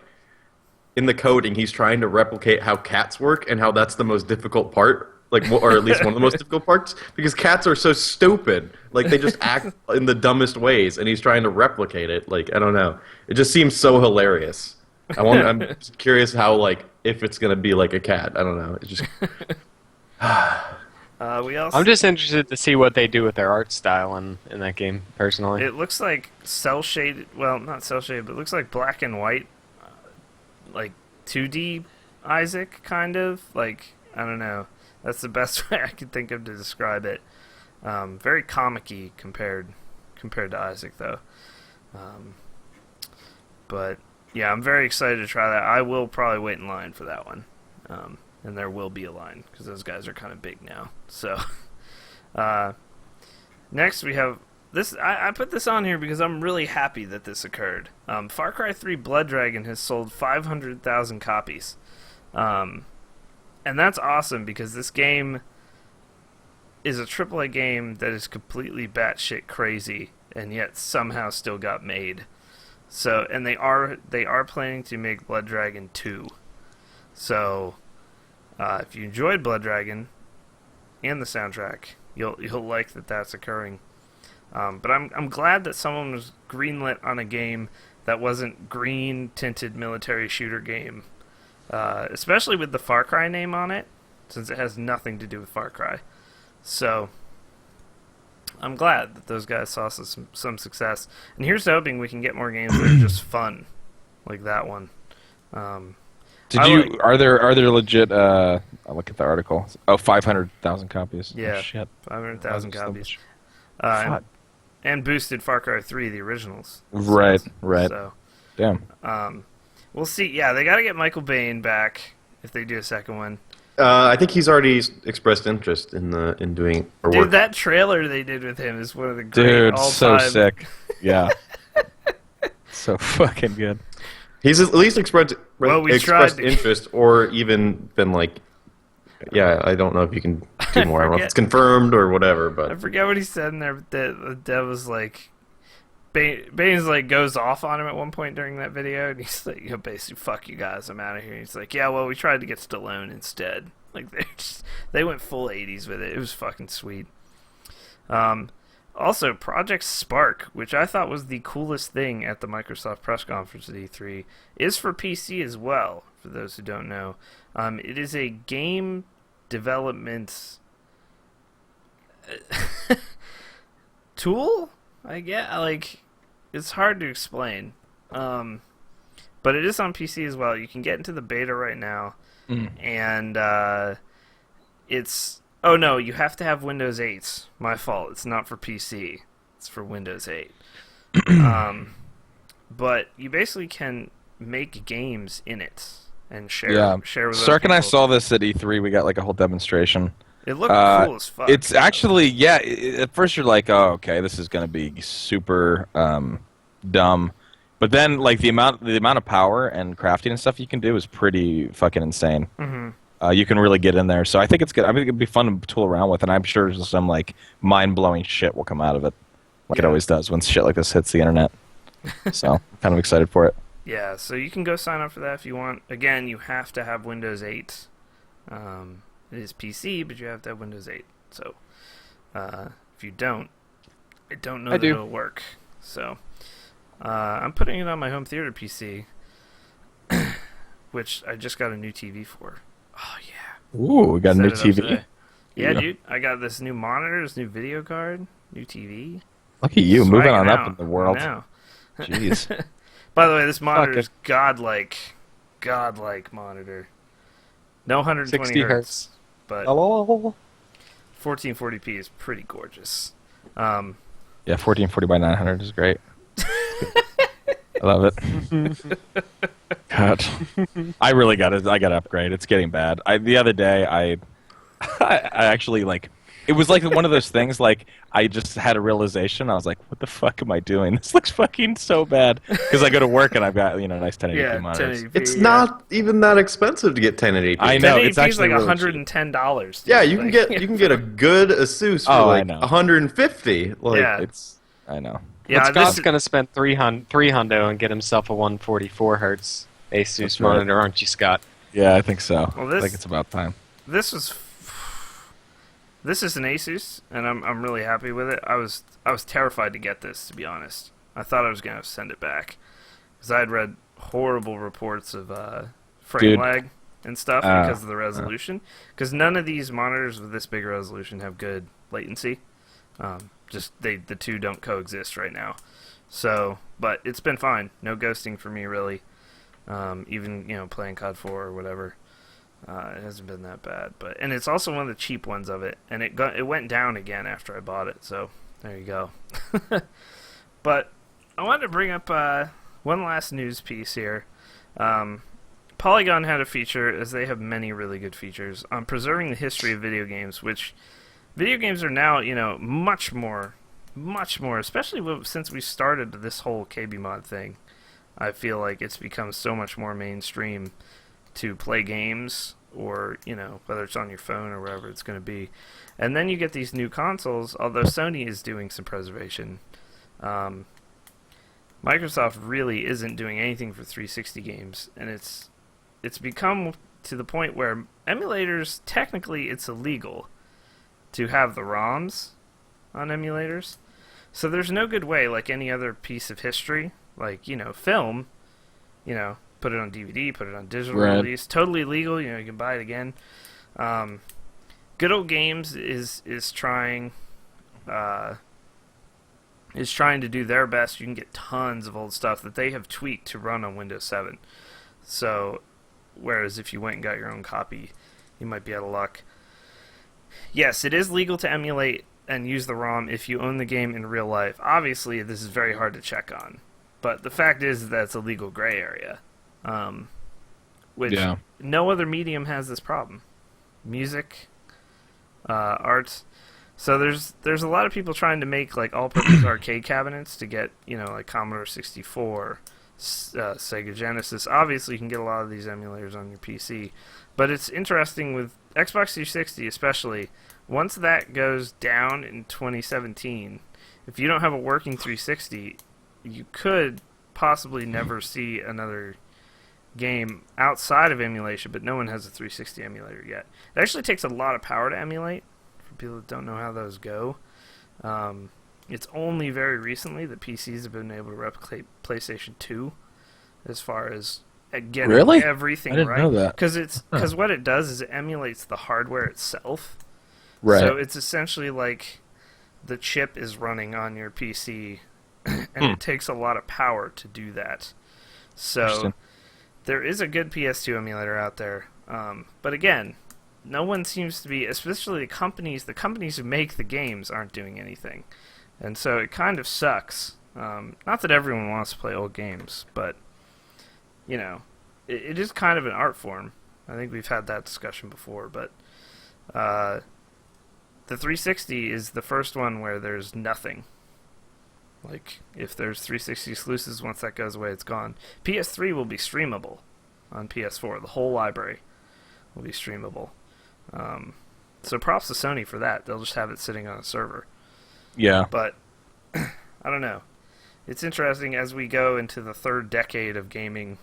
in the coding, he's trying to replicate how cats work and how that's the most difficult part. Like, or at least one of the most difficult parts, because cats are so stupid. Like, they just act in the dumbest ways, and he's trying to replicate it. Like, I don't know. It just seems so hilarious. I'm just curious how, like, if it's gonna be like a cat. I don't know. It's just. I'm just interested to see what they do with their art style in that game. Personally, it looks like cell shaded. Well, not cell shaded, but it looks like black and white, like 2D Isaac kind of. Like, I don't know. That's the best way I can think of to describe it. Very comic-y compared to Isaac, though. But yeah, I'm very excited to try that. I will probably wait in line for that one, and there will be a line because those guys are kind of big now. So next we have this. I put this on here because I'm really happy that this occurred. Far Cry 3 Blood Dragon has sold 500,000 copies. And that's awesome because this game is a AAA game that is completely batshit crazy and yet somehow still got made. So, and they are planning to make Blood Dragon 2. So, if you enjoyed Blood Dragon and the soundtrack, you'll like that that's occurring. But I'm glad that someone was greenlit on a game that wasn't green tinted military shooter game, especially with the Far Cry name on it, since it has nothing to do with Far Cry. So I'm glad that those guys saw some success, and here's hoping we can get more games that are just fun, like that one. Are there legit? I'll look at the article. Oh, 500,000 copies. Yeah, oh, shit. 500,000 copies. So and boosted Far Cry 3, the originals. Right. So, damn. We'll see. Yeah, they got to get Michael Biehn back if they do a second one. I think he's already expressed interest in doing or Dude, work. that trailer they did with him is one of the great Dude, all-time. so sick. Yeah. So fucking good. He's at least expressed tried. interest, or even been like, yeah, I don't know if you can do more. I don't know if it's confirmed or whatever. But I forget what he said in there. But the dev was like, Bane's like goes off on him at one point during that video, and he's like, basically, fuck you guys, I'm out of here. And he's like, yeah, well, we tried to get Stallone instead. Like they went full 80s with it. It was fucking sweet. Also, Project Spark, which I thought was the coolest thing at the Microsoft press conference at E3, is for PC as well, for those who don't know. It is a game development tool, I guess. Like, it's hard to explain. But it is on PC as well. You can get into the beta right now. And it's... Oh, no, you have to have Windows 8. My fault. It's not for PC. It's for Windows 8. But you basically can make games in it and share with other Sark and I people. saw this at E3. We got like a whole demonstration. It looked cool as fuck. It's actually, at first you're like, oh, okay, this is going to be super dumb. But then, like, the amount of power and crafting and stuff you can do is pretty fucking insane. Mm-hmm. You can really get in there. So I think it's good. I think it'd be fun to tool around with, and I'm sure some, like, mind-blowing shit will come out of it. Like it always does when shit like this hits the internet. So I'm kind of excited for it. Yeah, so you can go sign up for that if you want. Again, you have to have Windows 8. It is PC, but you have to have Windows 8. So if you don't, I don't know that it'll work. So I'm putting it on my home theater PC, which I just got a new TV for. Oh, yeah. Ooh, we got a new TV. Yeah, dude. I got this new monitor, this new video card, new TV. Look at you, moving on out. up in the world. Now. Jeez. By the way, this monitor is godlike monitor. No 120 60 hertz, but Hello. 1440p is pretty gorgeous. Yeah, 1440 by 900 is great. I love it. God, I really got to upgrade. It's getting bad. The other day, I actually like. It was like one of those things. Like I just had a realization. I was like, "What the fuck am I doing? This looks fucking so bad." Because I go to work and I've got nice 1080p monitors. 1080p, it's not even that expensive to get 1080p. I know 1080p it's actually like really $110. Yeah, you can get a good Asus for like 150. Like, yeah, I know. Yeah, Scott's gonna spend three hundo and get himself a 144 hertz Asus monitor, aren't you, Scott? Yeah, I think so. Well, I think it's about time. This is an Asus, and I'm really happy with it. I was terrified to get this, to be honest. I thought I was gonna send it back because I had read horrible reports of frame lag and stuff because of the resolution. Because none of these monitors with this big resolution have good latency. The two don't coexist right now. So, but it's been fine. No ghosting for me really. Even playing COD 4 or whatever. It hasn't been that bad, and it's also one of the cheap ones of it, and it went down again after I bought it. So there you go. But I wanted to bring up one last news piece here. Polygon had a feature, as they have many really good features, on preserving the history of video games, which video games are now much more, especially since we started this whole KBMOD thing. I feel like it's become so much more mainstream to play games, or whether it's on your phone or wherever it's going to be. And then you get these new consoles, although Sony is doing some preservation. Microsoft really isn't doing anything for 360 games, and it's become to the point where emulators, technically it's illegal to have the ROMs on emulators. So there's no good way, like any other piece of history, like, film, put it on DVD, put it on digital Right. release, totally legal. You can buy it again. Good Old Games is trying to do their best. You can get tons of old stuff that they have tweaked to run on Windows 7. So, whereas if you went and got your own copy, you might be out of luck. Yes, it is legal to emulate and use the ROM if you own the game in real life. Obviously, this is very hard to check on. But the fact is that it's a legal gray area. Which no other medium has this problem. Music, art. So there's a lot of people trying to make like all-purpose arcade cabinets to get, like Commodore 64, Sega Genesis. Obviously, you can get a lot of these emulators on your PC. But it's interesting with Xbox 360 especially, once that goes down in 2017, if you don't have a working 360, you could possibly never see another game outside of emulation, but no one has a 360 emulator yet. It actually takes a lot of power to emulate, for people that don't know how those go. It's only very recently that PCs have been able to replicate PlayStation 2 as far as getting everything right. I didn't know that. Because what it does is it emulates the hardware itself. Right. So it's essentially like the chip is running on your PC, and it takes a lot of power to do that. So there is a good PS2 emulator out there. But again, no one seems to be, especially the companies who make the games aren't doing anything. And so it kind of sucks. Not that everyone wants to play old games, but, it is kind of an art form. I think we've had that discussion before, but the 360 is the first one where there's nothing. Like, if there's 360 exclusives, once that goes away, it's gone. PS3 will be streamable on PS4. The whole library will be streamable. So props to Sony for that. They'll just have it sitting on a server. Yeah. But, I don't know. It's interesting as we go into the third decade of gaming,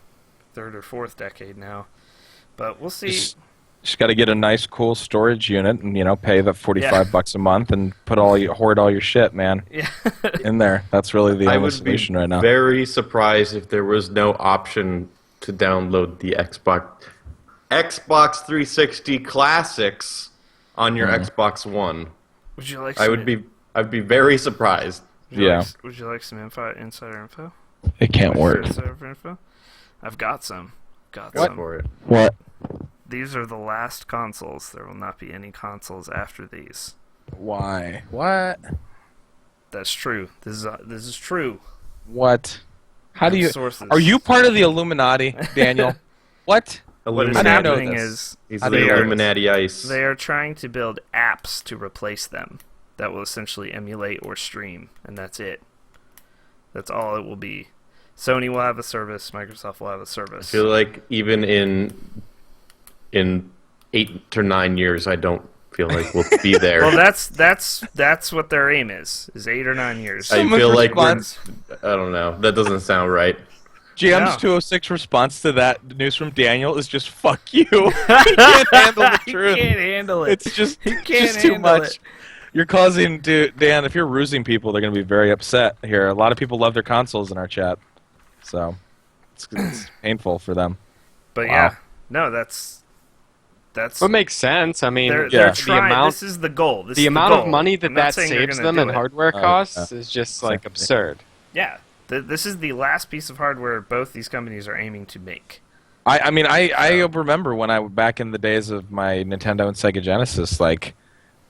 third or fourth decade now. But we'll see. Just got to get a nice, cool storage unit and, pay the $45 a month and hoard all your shit, man. Yeah. In there. That's really the only solution right now. I would be very surprised if there was no option to download the Xbox 360 Classics on your Xbox One. Would you like? I'd be very surprised. Would you like some insider info? It can't work. Insider info? I've got some. Go for it. What? These are the last consoles. There will not be any consoles after these. Why? What? That's true. This is true. What? How do you? Sources. Are you part of the Illuminati, Daniel? What? What is How do you know happening this? is He's the Illuminati Ice. they are trying to build apps to replace them that will essentially emulate or stream, and that's it. That's all it will be. Sony will have a service. Microsoft will have a service. I feel like even in 8 to 9 years, I don't feel like we'll be there. Well, that's what their aim is 8 or 9 years. I feel like I don't know. That doesn't sound right. GM's 206 response to that news from Daniel is just "fuck you." He can't handle the truth. He can't handle it. It's just too much. You're causing, Dan. If you're rusing people, they're going to be very upset here. A lot of people love their consoles in our chat, so it's painful for them. But yeah, no, that's what makes sense. I mean, they're trying. This is the goal. The amount of money that saves them in hardware costs is just like absurd. Yeah. This is the last piece of hardware both these companies are aiming to make. I remember when back in the days of my Nintendo and Sega Genesis, like,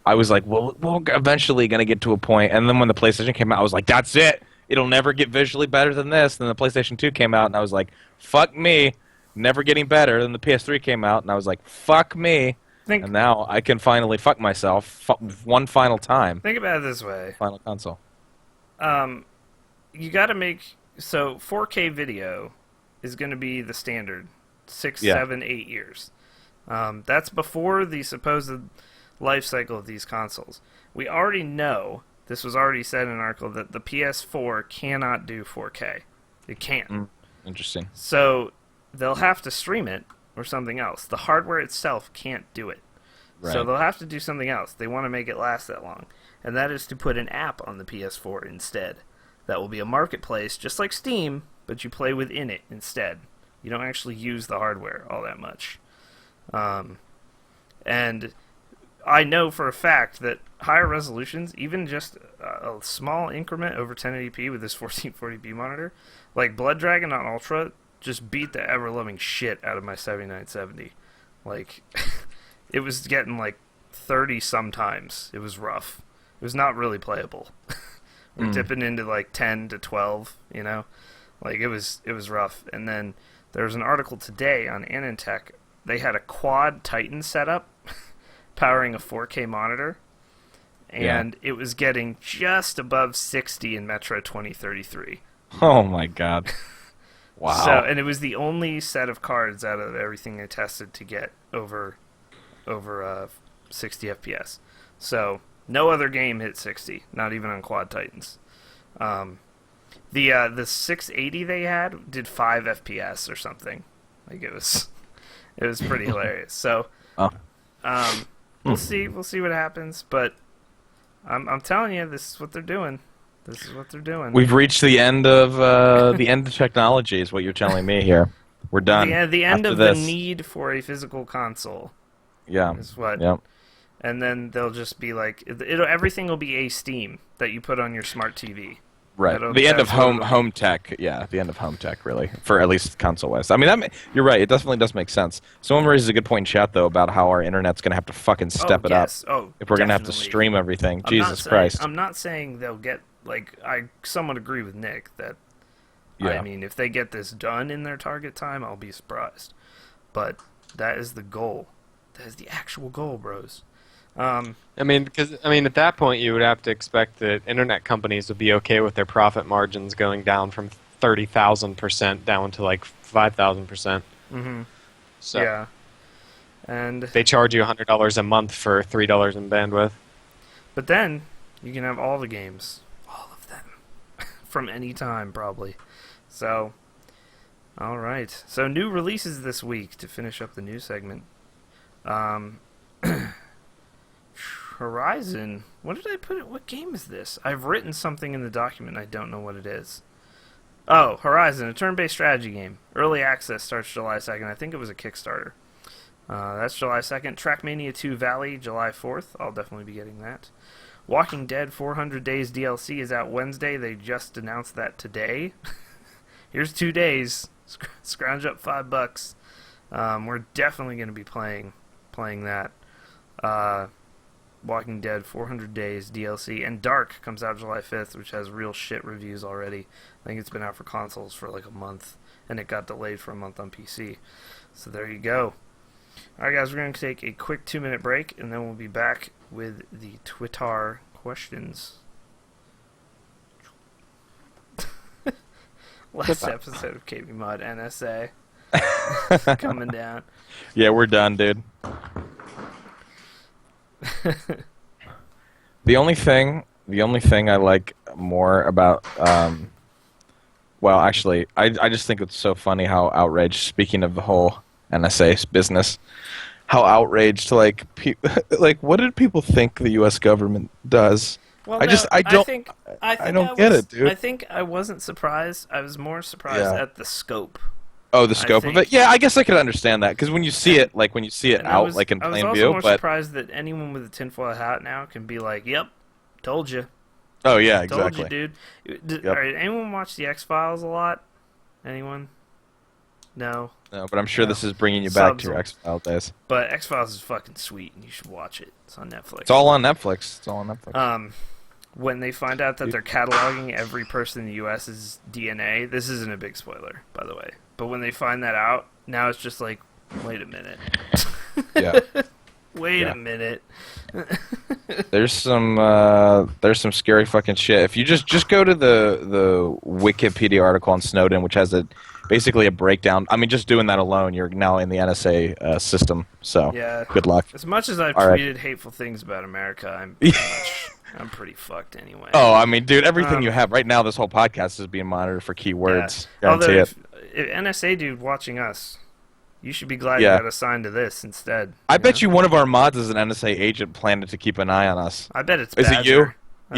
I was like, well, we're eventually going to get to a point. And then when the PlayStation came out, I was like, that's it. It'll never get visually better than this. Then the PlayStation 2 came out, and I was like, fuck me. Never getting better. Then the PS3 came out, and I was like, fuck me. And now I can finally fuck myself one final time. Think about it this way. Final console. You got to make... So, 4K video is going to be the standard. 6, 7, 8 years. That's before the supposed life cycle of these consoles. We already know, this was already said in an article, that the PS4 cannot do 4K. It can't. Interesting. So, they'll have to stream it or something else. The hardware itself can't do it. Right. So, they'll have to do something else. They want to make it last that long. And that is to put an app on the PS4 instead. that will be a marketplace, just like Steam, but you play within it instead. You don't actually use the hardware all that much. And I know for a fact that higher resolutions, even just a small increment over 1080p with this 1440p monitor, like Blood Dragon on Ultra, just beat the ever-loving shit out of my 7970. Like, it was getting like 30 sometimes. It was rough. It was not really playable. We're dipping into like 10 to 12, you know? Like, it was rough. And then there was an article today on Anintech. They had a quad Titan setup powering a 4K monitor, and it was getting just above 60 in Metro 2033. Oh my god. Wow. So, and it was the only set of cards out of everything they tested to get over 60 FPS. So, no other game hit 60, not even on Quad Titans. The 680 they had did 5 FPS or something. Like, it was pretty hilarious. So, we'll see what happens, but I'm telling you, this is what they're doing. This is what they're doing. We've reached the end of technology, is what you're telling me here. We're done. The end After of this. the need for a physical console. Yeah. Is what. Yep. And then they'll just be like, everything will be a Steam that you put on your smart TV. Right. The end of home tech. Yeah, the end of home tech, really, for at least console-wise. I mean, you're right. It definitely does make sense. Someone raises a good point in chat, though, about how our internet's going to have to fucking step it up if we're going to have to stream everything. Jesus Christ. I'm not saying they'll get, like, I somewhat agree with Nick that, yeah. I mean, if they get this done in their target time, I'll be surprised. But that is the goal. That is the actual goal, bros. At that point, you would have to expect that internet companies would be okay with their profit margins going down from 30,000% down to like 5,000%. Mm-hmm. So yeah, and they charge you $100 a month for $3 in bandwidth. But then you can have all the games, all of them, from any time probably. So, all right. So new releases this week to finish up the news segment. Horizon. What did I put it? What game is this? I've written something in the document. I don't know what it is. Oh, Horizon, a turn-based strategy game. Early access starts July 2nd. I think it was a Kickstarter. That's July 2nd. Trackmania 2 Valley, July 4th. I'll definitely be getting that. Walking Dead 400 Days DLC is out Wednesday. They just announced that today. Here's 2 days. Scrounge up $5. We're definitely going to be playing that. Walking Dead 400 Days DLC, and Dark comes out July 5th, which has real shit reviews already. I think it's been out for consoles for like a month, and it got delayed for a month on PC. So there you go. Alright guys, we're going to take a quick 2-minute break, and then we'll be back with the Twitter questions. Last episode of KBMOD NSA. Coming down. Yeah, we're done, dude. The only thing I like more about, well, actually, I just think it's so funny how outraged. Speaking of the whole NSA business, how outraged, like, what did people think the U.S. government does? Well, I don't get it, dude. I think I wasn't surprised. I was more surprised at the scope. Oh, the scope of it? Yeah, I guess I could understand that, because when you see it, like, out, like, in plain view, I was also more surprised that anyone with a tinfoil hat now can be like, yep, told you. Oh, yeah, exactly. Told you, dude. All right, anyone watch the X-Files a lot? Anyone? No? No, but I'm sure this is bringing you back to your X-Files days. But X-Files is fucking sweet, and you should watch it. It's on Netflix. It's all on Netflix. When they find out that they're cataloging every person in the U.S.'s DNA, this isn't a big spoiler, by the way. But when they find that out, now it's just like, wait a minute. Yeah. Wait a minute. There's some scary fucking shit. If you just go to the Wikipedia article on Snowden, which has basically a breakdown. I mean, just doing that alone, you're now in the NSA system. So yeah, good luck. As much as I've tweeted hateful things about America, I'm pretty fucked anyway. Oh, I mean, dude, everything you have right now, this whole podcast is being monitored for keywords. Yeah. Although, if NSA dude watching us, you should be glad you got assigned to this instead. I bet you one of our mods is an NSA agent planning to keep an eye on us. I bet it's Badger. Is it you?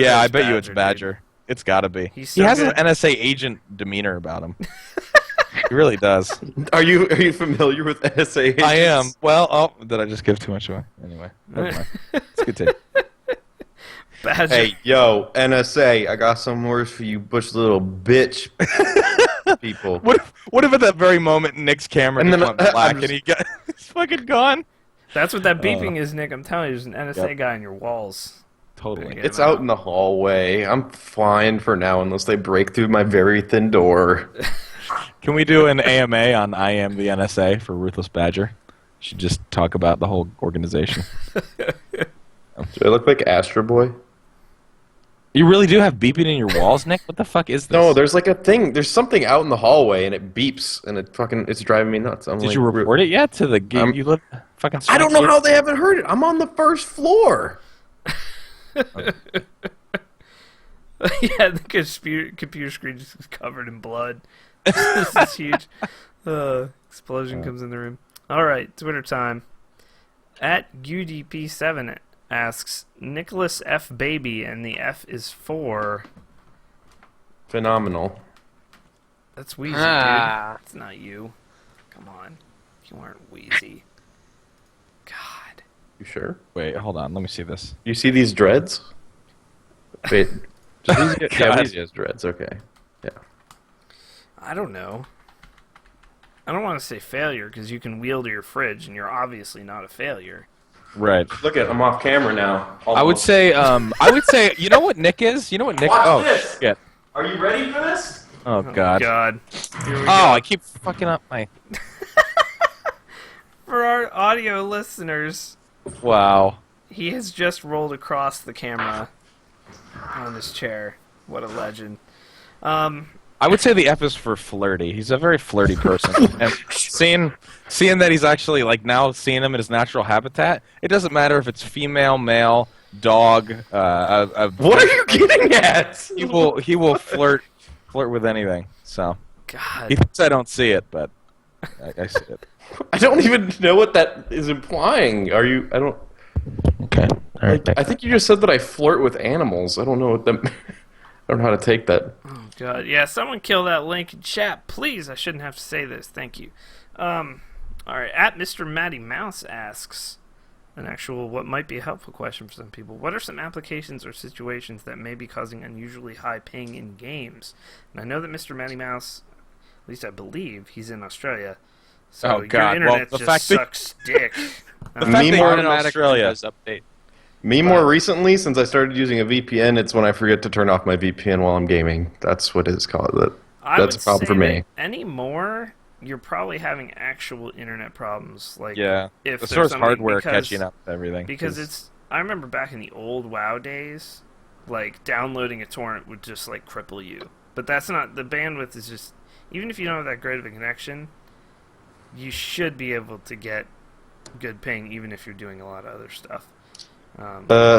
I bet you it's Badger. It's got to be. He's He so has good. an NSA agent demeanor about him. He really does. Are you familiar with NSA agents? I am. Well, did I just give too much away? Anyway, never mind. Let's continue. Badger. Hey, yo, NSA, I got some words for you, butch little bitch people. What if at that very moment Nick's camera And just then went black and he got he's fucking gone? That's what that beeping is, Nick. I'm telling you, there's an NSA guy on your walls. Totally. It's out in the hallway. I'm fine for now unless they break through my very thin door. Can we do an AMA on I Am the NSA for Ruthless Badger? Should just talk about the whole organization. Do I look like Astro Boy? You really do have beeping in your walls, Nick? What the fuck is this? No, there's like a thing. There's something out in the hallway and it beeps and it's driving me nuts. Did you report it yet to the gate? You live fucking. I don't know how they haven't heard it. I'm on the first floor. Yeah, the computer screen just is covered in blood. This is huge. Explosion comes in the room. All right, Twitter time. At UDP7 asks, Nicholas F. Baby, and the F is for... Phenomenal. That's Wheezy, dude. It's not you. Come on. You aren't Wheezy. God. You sure? Wait, hold on. Let me see this. You see these dreads? Wait. Yeah, Wheezy has dreads. Okay. Yeah. I don't know. I don't want to say failure because you can wheel to your fridge and you're obviously not a failure. Right. Look at I'm off camera now. Almost. I would say, you know what Nick is? You know what Nick? Watch this. Shit. Are you ready for this? Oh God. God. Here we go. I keep fucking up my. For our audio listeners, Wow. he has just rolled across the camera on his chair. What a legend. I would say the F is for flirty. He's a very flirty person. And seeing that he's actually now seeing him in his natural habitat, it doesn't matter if it's female, male, dog. What are you getting at? He will flirt with anything. So God. he thinks I don't see it, but I see it. I don't even know what that is implying. Are you? I don't. Okay. All right. I think you just said that I flirt with animals. I don't know what that. I don't know how to take that. Oh, God. Yeah, someone kill that link in chat, please. I shouldn't have to say this. Thank you. All right. At Mr. Matty Mouse asks an actual, what might be a helpful question for some people. What are some applications or situations that may be causing unusually high ping in games? And I know that Mr. Matty Mouse, at least I believe, he's in Australia. So Oh, God. your internet Well, the just fact that- sucks dick. The fact that you're in Automatic Australia. Windows update. Me more recently, since I started using a VPN, it's when I forget to turn off my VPN while I'm gaming. That's what it's called. That's a problem for me. Anymore, you're probably having actual internet problems. Like, Yeah. if As there's far as something- hardware because- catching up to everything. Because it's, I remember back in the old WoW days, downloading a torrent would just cripple you. But that's not, the bandwidth is just, even if you don't have that great of a connection, you should be able to get good ping even if you're doing a lot of other stuff.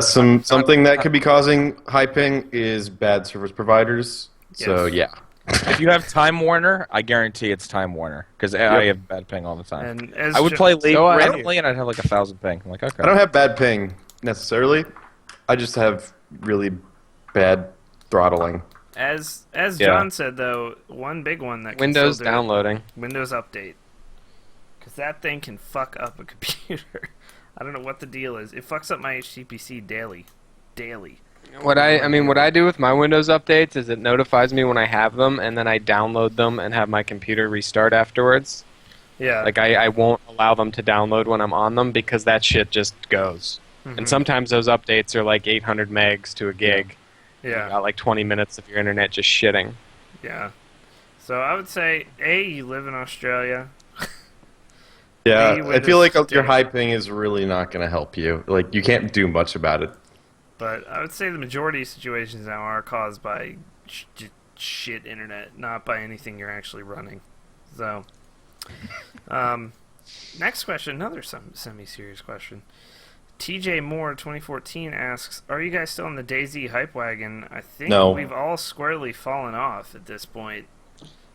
Something that could be causing high ping is bad service providers. So Yes. yeah. If you have Time Warner, I guarantee it's Time Warner because I have bad ping all the time. And as I would play League So, randomly, and I'd have 1,000 ping. I'm like, okay. I don't have bad ping necessarily. I just have really bad throttling. As Yeah. John said though, one big one that can Windows still do it, downloading. Windows Update, because that thing can fuck up a computer. I don't know what the deal is. It fucks up my HTPC daily. What I do with my Windows updates is it notifies me when I have them, and then I download them and have my computer restart afterwards. Yeah. I won't allow them to download when I'm on them because that shit just goes. Mhm. And sometimes those updates are 800 megs to a gig. Yeah. You got 20 minutes of your internet just shitting. Yeah. So I would say, you live in Australia. Yeah, Maybe I feel like Windows your Update. high ping is really not going to help you. You can't do much about it. But I would say the majority of situations now are caused by shit internet, not by anything you're actually running. So, next question, another semi-serious question. TJ Moore 2014 asks, "Are you guys still on the DayZ hype wagon?" I think No. we've all squarely fallen off at this point.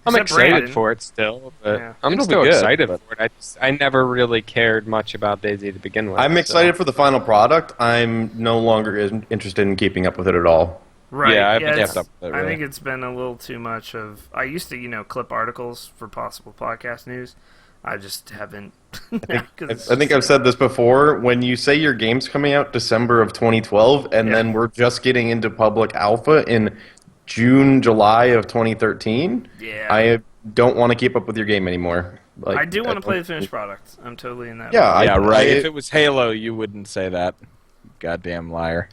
I'm Except excited Brandon. for it still, but Yeah. I'm It'll be still good, excited but- for it. I never really cared much about DayZ to begin with. I'm excited for the final product. I'm no longer interested in keeping up with it at all. Right. Yeah, I've yeah, kept up with it, I really. think it's been a little too much of. I used to, clip articles for possible podcast news. I just haven't. I think I've said this before. When you say your game's coming out December of 2012, and then we're just getting into public alpha in June, July of 2013, I don't want to keep up with your game anymore. Like, I do want to play the finished product. I'm totally in that. Yeah, Yeah, right. If it was Halo, you wouldn't say that. Goddamn liar.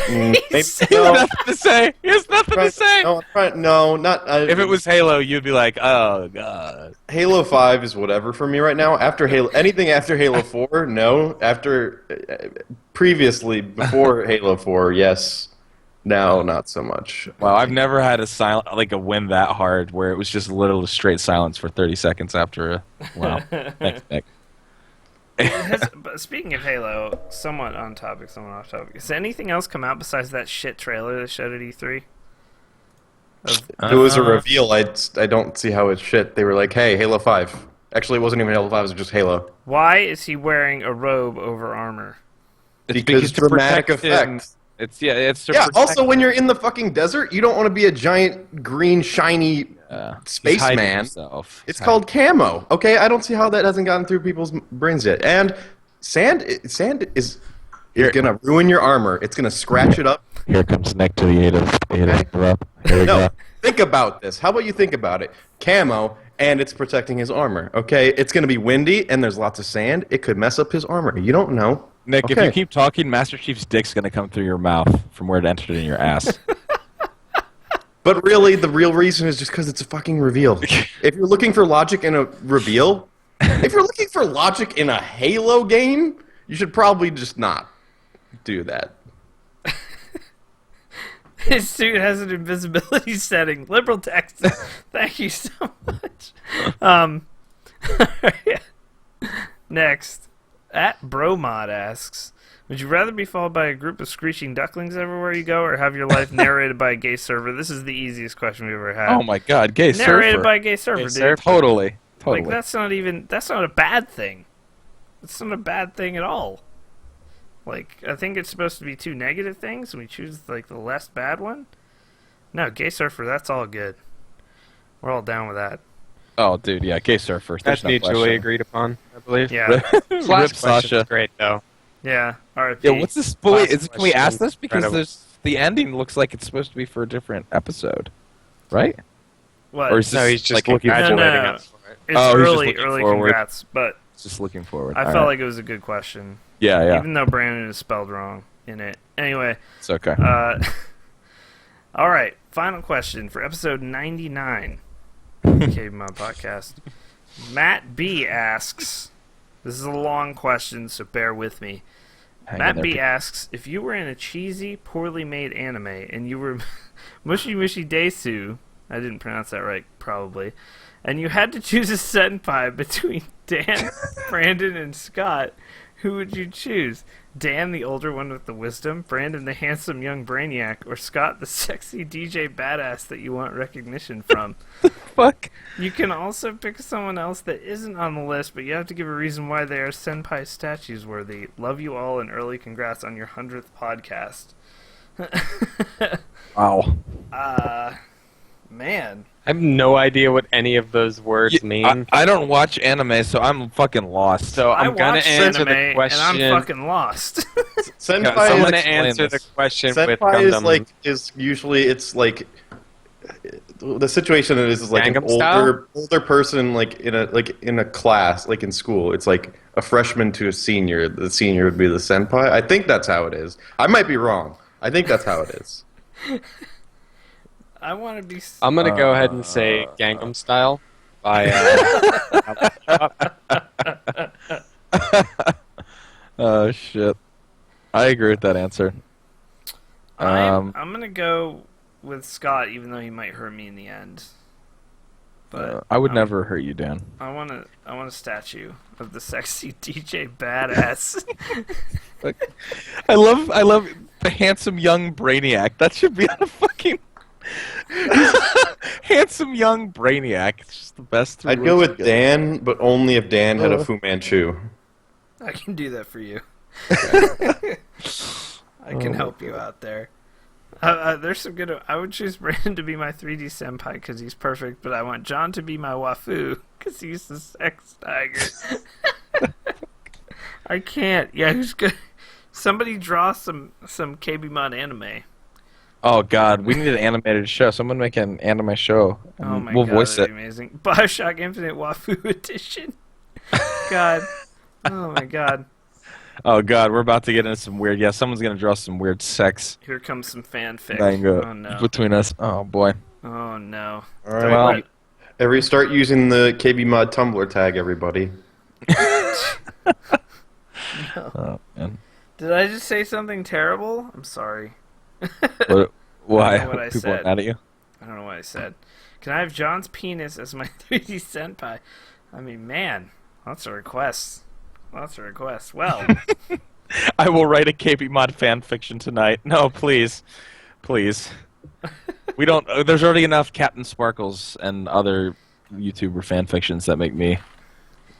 Maybe, He has nothing to say. He has nothing to say. No, not. If it was Halo, you'd be like, oh, God. Halo 5 is whatever for me right now. After Halo, anything after Halo 4, no. After, previously, before Halo 4, yes. Now, not so much. Wow, I've never had a win that hard where it was just literally straight silence for 30 seconds after a... Wow. Thanks, Nick. But speaking of Halo, somewhat on topic, somewhat off topic. Has anything else come out besides that shit trailer they showed at E3? It was a reveal. I don't see how it's shit. They were like, hey, Halo 5. Actually, it wasn't even Halo 5, it was just Halo. Why is he wearing a robe over armor? Because dramatic effect. It's to protect also when you're in the fucking desert, you don't want to be a giant, green, shiny spaceman. It's called camo. Okay, I don't see how that hasn't gotten through people's brains yet. And sand is gonna ruin your armor. It's gonna scratch it up. Here comes Nick to the aid of Here we go. Think about this. How about you think about it? Camo, and it's protecting his armor. Okay, it's gonna be windy, and there's lots of sand. It could mess up his armor. You don't know. Nick, if you keep talking, Master Chief's dick's gonna come through your mouth from where it entered in your ass. But really, the real reason is just because it's a fucking reveal. If you're looking for logic in a reveal, if you're looking for logic in a Halo game, you should probably just not do that. His suit has an invisibility setting. Liberal text. Thank you so much. Next, at Bromod asks, would you rather be followed by a group of screeching ducklings everywhere you go, or have your life narrated by a gay server? This is the easiest question we've ever had. Oh my God, gay server. Narrated by a gay server, dude. Totally. Like, that's not a bad thing. It's not a bad thing at all. Like, I think it's supposed to be two negative things, and we choose, like, the less bad one. No, gay surfer, that's all good. We're all down with that. Oh, dude, yeah, gay surfer. That's mutually agreed upon, I believe. Yeah. Rip Sasha. Great, though. Yeah, RIP. Yeah, what's this? Wait, can we ask this? Because Incredible. the ending looks like it's supposed to be for a different episode, right? What? Or is No, this he's just like looking congratulating No. us for it. It's Oh, he's just early looking forward. congrats, but Just looking forward. I felt like it was a good question. Yeah. Even though Brandon is spelled wrong in it. Anyway. It's okay. All right, final question for episode 99 of the KBMOD podcast. Matt B asks, this is a long question, so bear with me. Matt B asks, if you were in a cheesy, poorly made anime and you were Mushi Mushi Desu, I didn't pronounce that right, probably, and you had to choose a senpai between Dan, Brandon, and Scott, who would you choose? Dan, the older one with the wisdom, Brandon, the handsome young brainiac, or Scott, the sexy DJ badass that you want recognition from? Fuck. You can also pick someone else that isn't on the list, but you have to give a reason why they are senpai statues worthy. Love you all and early congrats on your 100th podcast. Wow. Man. I have no idea what any of those words mean. I don't watch anime, so I'm fucking lost. So I'm going watch to answer anime, the question. and I'm fucking lost. Senpai, I'm going to explain answer this. the question with Senpai Gundam. is usually it's like the situation is like Gangnam an style? older person like in a class like in school. It's like a freshman to a senior. The senior would be the senpai. I think that's how it is. I might be wrong. I think that's how it is. I want to be... I'm going to go ahead and say Gangnam Style by... Oh shit. I agree with that answer. I'm going to go with Scott, even though he might hurt me in the end. But I would never hurt you, Dan. I want a statue of the sexy DJ badass. I love the handsome young brainiac. That should be on a fucking handsome young brainiac. It's just the best. I'd go with Dan, but only if Dan had a Fu Manchu. I can do that for you. I can help you out there. There's some good. I would choose Brandon to be my 3D senpai because he's perfect, but I want John to be my waifu because he's the sex tiger. I can't. Yeah, who's good? Somebody draw some KBMOD anime. Oh God, we need an animated show. Someone make an anime show. Oh my we'll God, voice that'd it. be amazing. Bioshock Infinite Waifu Edition. God. Oh my God. Oh God, we're about to get into some weird. Yeah, someone's gonna draw some weird sex Here comes some fanfic. manga Oh no. between us. Oh boy. Oh no. All right. Well, Start using the KBMOD Tumblr tag, everybody. No. Oh man. Did I just say something terrible? I'm sorry. Why? I don't know what I People said. are mad at you? I don't know what I said. Can I have John's penis as my 3D senpai? I mean, man, lots of requests. Lots of requests. Well, I will write a KBMOD fan fiction tonight. No, please. Please. We don't. There's already enough Captain Sparkles and other YouTuber fan fictions that make me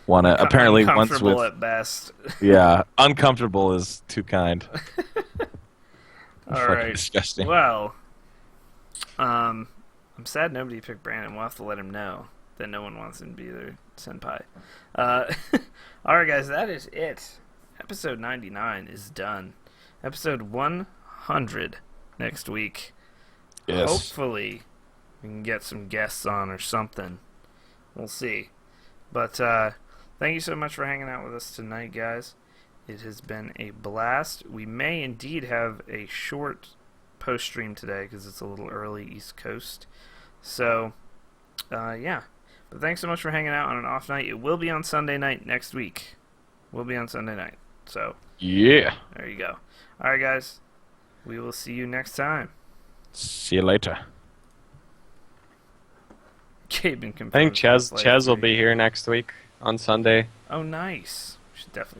want to. Apparently, once uncomfortable with. at best. Yeah, uncomfortable is too kind. All Fucking right. disgusting. Well, I'm sad nobody picked Brandon. We'll have to let him know that no one wants him to be their senpai. All right, guys, that is it. Episode 99 is done. Episode 100 next week. Yes. Hopefully, we can get some guests on or something. We'll see. But thank you so much for hanging out with us tonight, guys. It has been a blast. We may indeed have a short post stream today because it's a little early East Coast. So, yeah. But thanks so much for hanging out on an off night. It will be on Sunday night next week. We'll be on Sunday night. So, Yeah. there you go. All right, guys. We will see you next time. See you later. Gabe and I think Ches will be here next week on Sunday. Oh, nice. We should definitely.